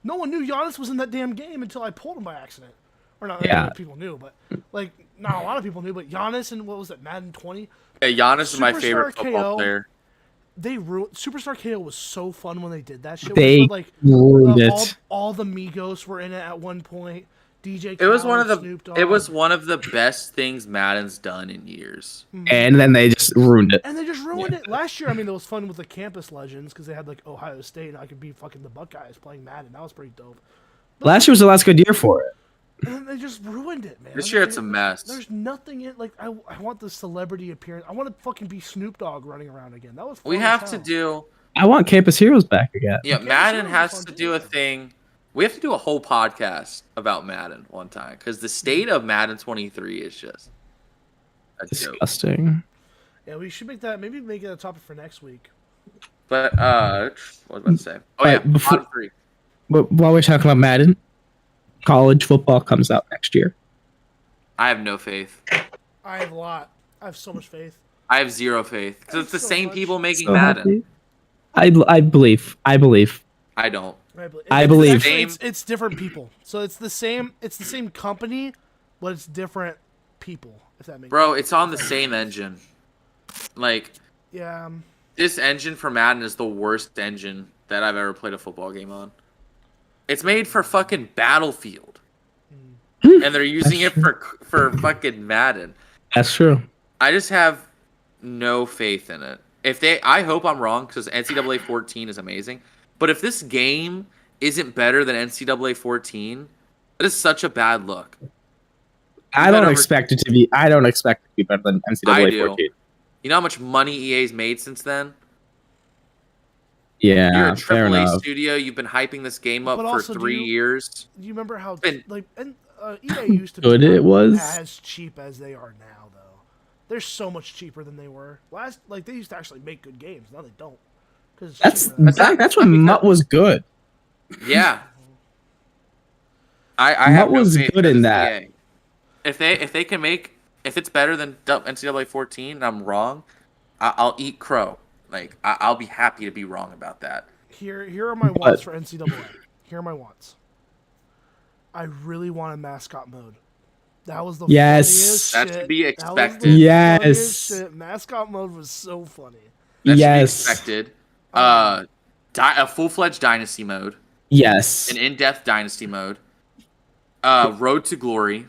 No one knew Giannis was in that damn game until I pulled him by accident. Or not, yeah. People knew, but not a lot of people knew. But Giannis and what was it, Madden 20? Yeah, Giannis is my favorite football player. They ruined Superstar KO was so fun when they did that shit. They ruined it. All the Migos were in it at one point. DJ Khaled, it was one of the Snoop Dogg. It was one of the best things Madden's done in years. And then they just ruined it. And they just ruined it. Last year, I mean, it was fun with the campus legends because they had like Ohio State, and I could be fucking the Buckeyes playing Madden. That was pretty dope. But last year was the last good year for it. And then they just ruined it, man. This year it's a mess. There's nothing in like I want the celebrity appearance. I want to fucking be Snoop Dogg running around again. That was fun. We have to do. I want Campus Heroes back again. Yeah, Madden has to do a thing. We have to do a whole podcast about Madden one time because the state of Madden 23 is just disgusting. Yeah, we should make it a topic for next week. But what was I about to say? Oh yeah, Madden 3. But while we're talking about Madden, college football comes out next year. I have no faith. I have a lot. I have so much faith. I have zero faith because it's the same people making Madden. I believe. I don't. I believe. It's different people. So it's the same company, but it's different people. If that makes sense. It's on the same engine. Like, yeah. This engine for Madden is the worst engine that I've ever played a football game on. It's made for fucking Battlefield, and they're using it for fucking Madden. That's true. I just have no faith in it. I hope I'm wrong because NCAA 14 is amazing. But if this game isn't better than NCAA 14, that is such a bad look. I don't expect it to be better than NCAA 14. You know how much money EA's made since then? Yeah, you're a fair AAA enough. studio. You've been hyping this game up for 3 years. Do you remember how EA used to good be it was? as cheap as they are now, though? They're so much cheaper than they were. They used to actually make good games. Now they don't. That's when MUT was good. Yeah. I MUT was good in that. EA. If it's better than NCAA 14 and I'm wrong, I'll eat crow. Like, I'll be happy to be wrong about that. Here are my wants for NCAA. Here are my wants. I really want a mascot mode. That was the funniest shit. That should be expected. Funniest shit. Mascot mode was so funny. That should be expected. A full-fledged dynasty mode. Yes. An in-depth dynasty mode. Road to glory.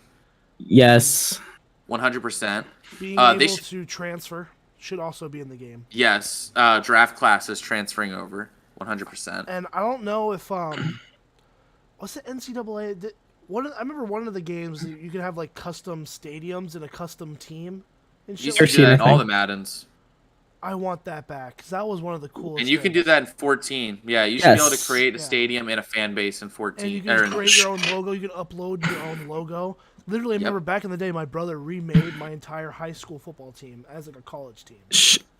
Yes. 100%. Being able to transfer should also be in the game. Yes. Draft classes transferring over. 100%. And I don't know if what's the NCAA? I remember one of the games you could have like custom stadiums and a custom team and shit. You used to do that in all the Maddens. I want that back because that was one of the coolest. And you can things. do that in 14. Yeah, you should be able to Yes. create a Yeah. stadium and a fan base in 14. And you can create your own logo. You can upload your own logo. Literally, I remember back in the day, my brother remade my entire high school football team as like a college team.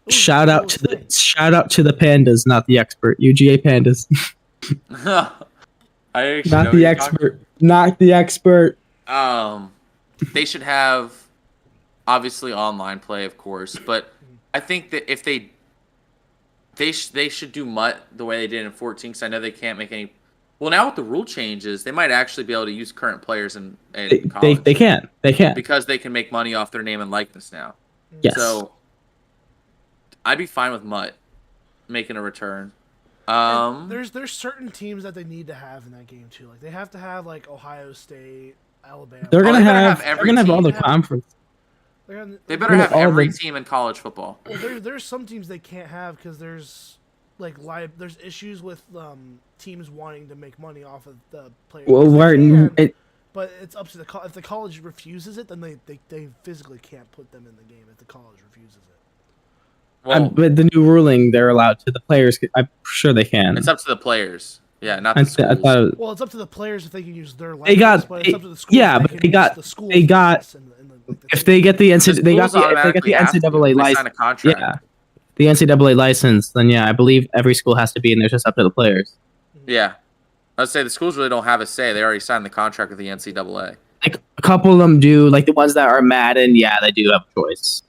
Shout out to the pandas, not the expert. UGA pandas. I actually Not know the what you're expert. Not the expert. They should have obviously online play, of course, but I think that if they should do MUT the way they did in 14, because I know they can't make any. Well, now with the rule changes, they might actually be able to use current players in college. They can because they can make money off their name and likeness now. Yes. So I'd be fine with MUT making a return. There's certain teams that they need to have in that game too. Like they have to have like Ohio State, Alabama. They're gonna have every all the team. conference. They better have all every the- team in college football. Well, there's some teams they can't have because there's like there's issues with teams wanting to make money off of the players. Well, But it's up to if the college refuses it, then they physically can't put them in the game if the college refuses it. Well, with the new ruling, they're allowed to. The players, I'm sure they can. it's up to the players. Yeah, not the I schools. thought Well, it's up to the players if they can use their They got- license, but it's up to the schools. yeah, if but can they use got- the school's they got- license and the if they get the The NCAA, they got schools the automatically have to. NCAA They sign license. a contract. Yeah, the NCAA license. Then yeah, I believe every school has to be in there. It's just up to the players. Yeah. I'd say the schools really don't have a say. They already signed the contract with the NCAA. Like a couple of them do. Like the ones that are Madden, yeah, they do have a choice.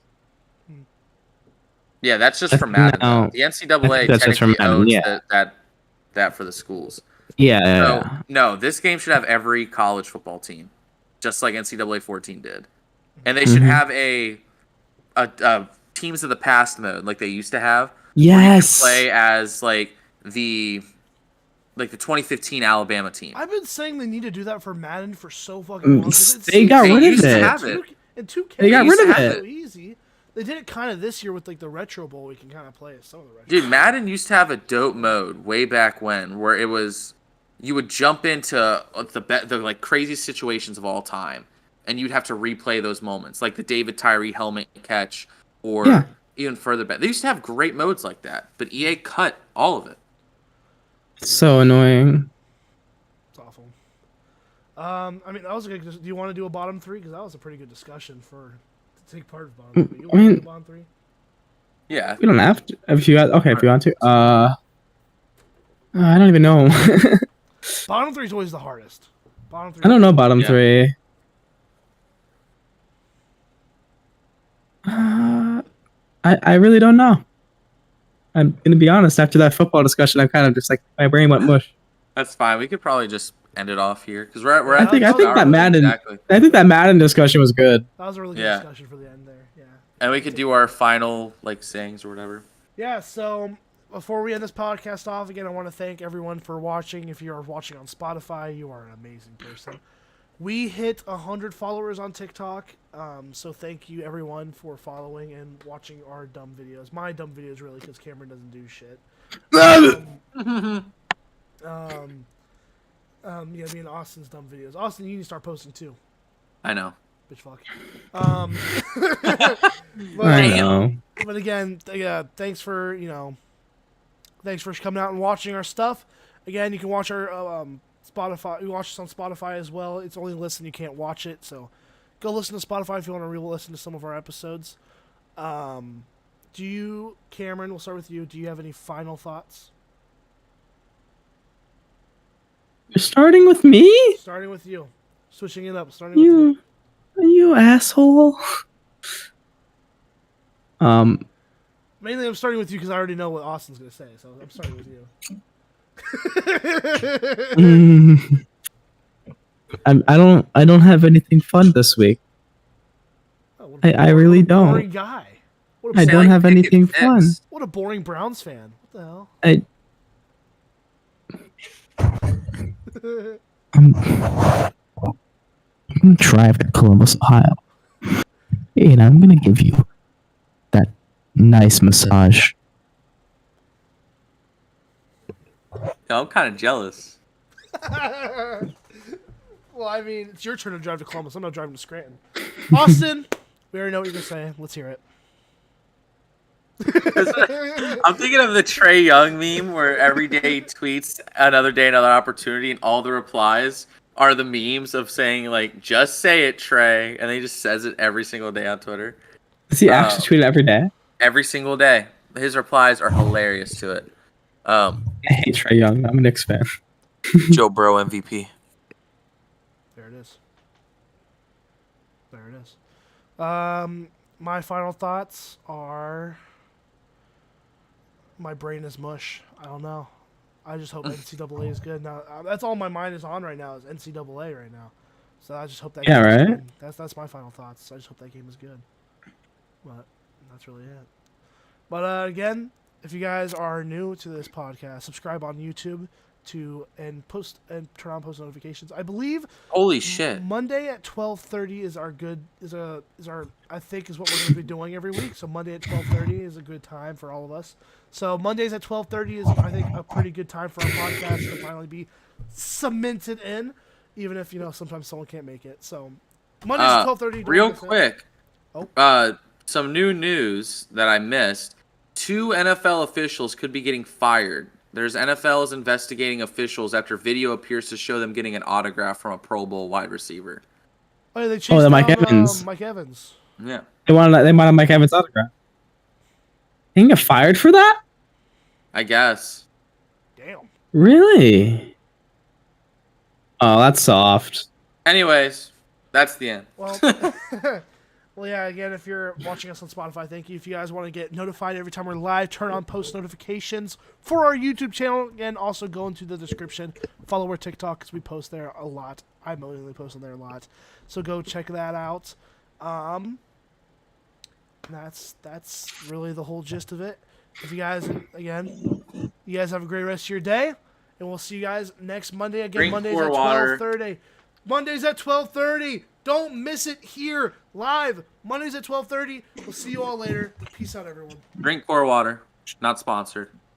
Yeah, that's just for Madden. No. The I NCAA think that's just for technically Madden, owns yeah. that for the schools. Yeah. So, no, this game should have every college football team, just like NCAA 14 did. And they should have a teams of the past mode like they used to have. Yes. Play as like the 2015 Alabama team. I've been saying they need to do that for Madden for so fucking long. 'cause it They seems got like rid of used to it. have it. In 2K, They got rid of it's it. so easy. They did it kind of this year with like the Retro Bowl. We can kind of play as some of the Retro. Dude, Madden used to have a dope mode way back when, where it was you would jump into the like crazy situations of all time, and you'd have to replay those moments, like the David Tyree helmet catch, or even further back. They used to have great modes like that, but EA cut all of it. So annoying. It's awful. I mean, that was a good. Do you want to do a bottom three? Because that was a pretty good discussion to take part of bottom three. You want to do a bottom three? Yeah, We don't have to. If you want to. I don't even know. Bottom three is always the hardest. Bottom three. I don't know bottom Yeah. three. I really don't know. I'm gonna be honest. After that football discussion, I'm kind of just like my brain went mush. that's fine. We could probably just end it off here because we're I at think that an hour that Madden. exactly. I think that Madden discussion was good. That was a really good Yeah. discussion for the end there. Yeah. And we could do our final like sayings or whatever. Yeah, so before we end this podcast off, again, I want to thank everyone for watching. If you are watching on Spotify, you are an amazing person. We hit 100 followers on TikTok, so thank you everyone for following and watching our dumb videos. My dumb videos, really, because Cameron doesn't do shit. Yeah, me and Austin's dumb videos. Austin, you need to start posting too. I know. Bitch, fuck. I know. But again, thanks for coming out and watching our stuff. Again, you can watch our Spotify. You watch us on Spotify as well. It's only listen; you can't watch it. So, go listen to Spotify if you want to re-listen to some of our episodes. Cameron? We'll start with you. Do you have any final thoughts? You're starting with me? Starting with you, switching it up. Starting with you. You asshole. Mainly, I'm starting with you because I already know what Austin's gonna say. So I'm starting with you. I don't have anything fun this week. Oh, what a I really what a don't. Boring guy. I don't have anything fun. What a boring Browns fan. What the hell? I'm gonna drive to Columbus, Ohio, and I'm gonna give you that nice massage. I'm kind of jealous. Well, I mean, it's your turn to drive to Columbus. I'm not driving to Scranton. Austin, we already know what you're gonna say. Let's hear it. I'm thinking of the Trey Young meme where every day he tweets another day, another opportunity, and all the replies are the memes of saying like, "Just say it, Trey," and he just says it every single day on Twitter. Does he actually tweet every day? Every single day. His replies are hilarious to it. I hate Trey Young. I'm a Knicks fan. Joe Burrow MVP. There it is. There it is. My final thoughts are, my brain is mush. I don't know. I just hope NCAA is good now. That's all my mind is on right now is NCAA right now. So I just hope that. Yeah, game is right? good. That's my final thoughts. I just hope that game is good. But that's really it. But again, if you guys are new to this podcast, subscribe on YouTube and turn on post notifications. I believe Holy shit. Monday at 12:30 is our I think is what we're going to be doing every week. So Monday at 12:30 is a good time for all of us. So Mondays at 12:30 is I think a pretty good time for our podcast to finally be cemented in, even if sometimes someone can't make it. So Mondays at 12:30. Real quick. Oh. Some new news that I missed. 2 NFL officials could be getting fired. There's NFL is investigating officials after video appears to show them getting an autograph from a Pro Bowl wide receiver. Oh, yeah, they chased the Mike down, Evans. Mike Evans. Yeah. They wanted Mike Evans' autograph. He can get fired for that? I guess. Damn. Really? Oh, that's soft. Anyways, that's the end. Well, well, yeah, again, if you're watching us on Spotify, thank you. If you guys want to get notified every time we're live, turn on post notifications for our YouTube channel. Again, also go into the description. Follow our TikTok because we post there a lot. I mainly post on there a lot. So go check that out. That's really the whole gist of it. If you guys, again, you guys have a great rest of your day. And we'll see you guys next Monday. Again, Drink Mondays more at water. 12:30. Mondays at 12:30. Don't miss it here live. Mondays at 12:30. We'll see you all later. Peace out, everyone. Drink core water. Not sponsored.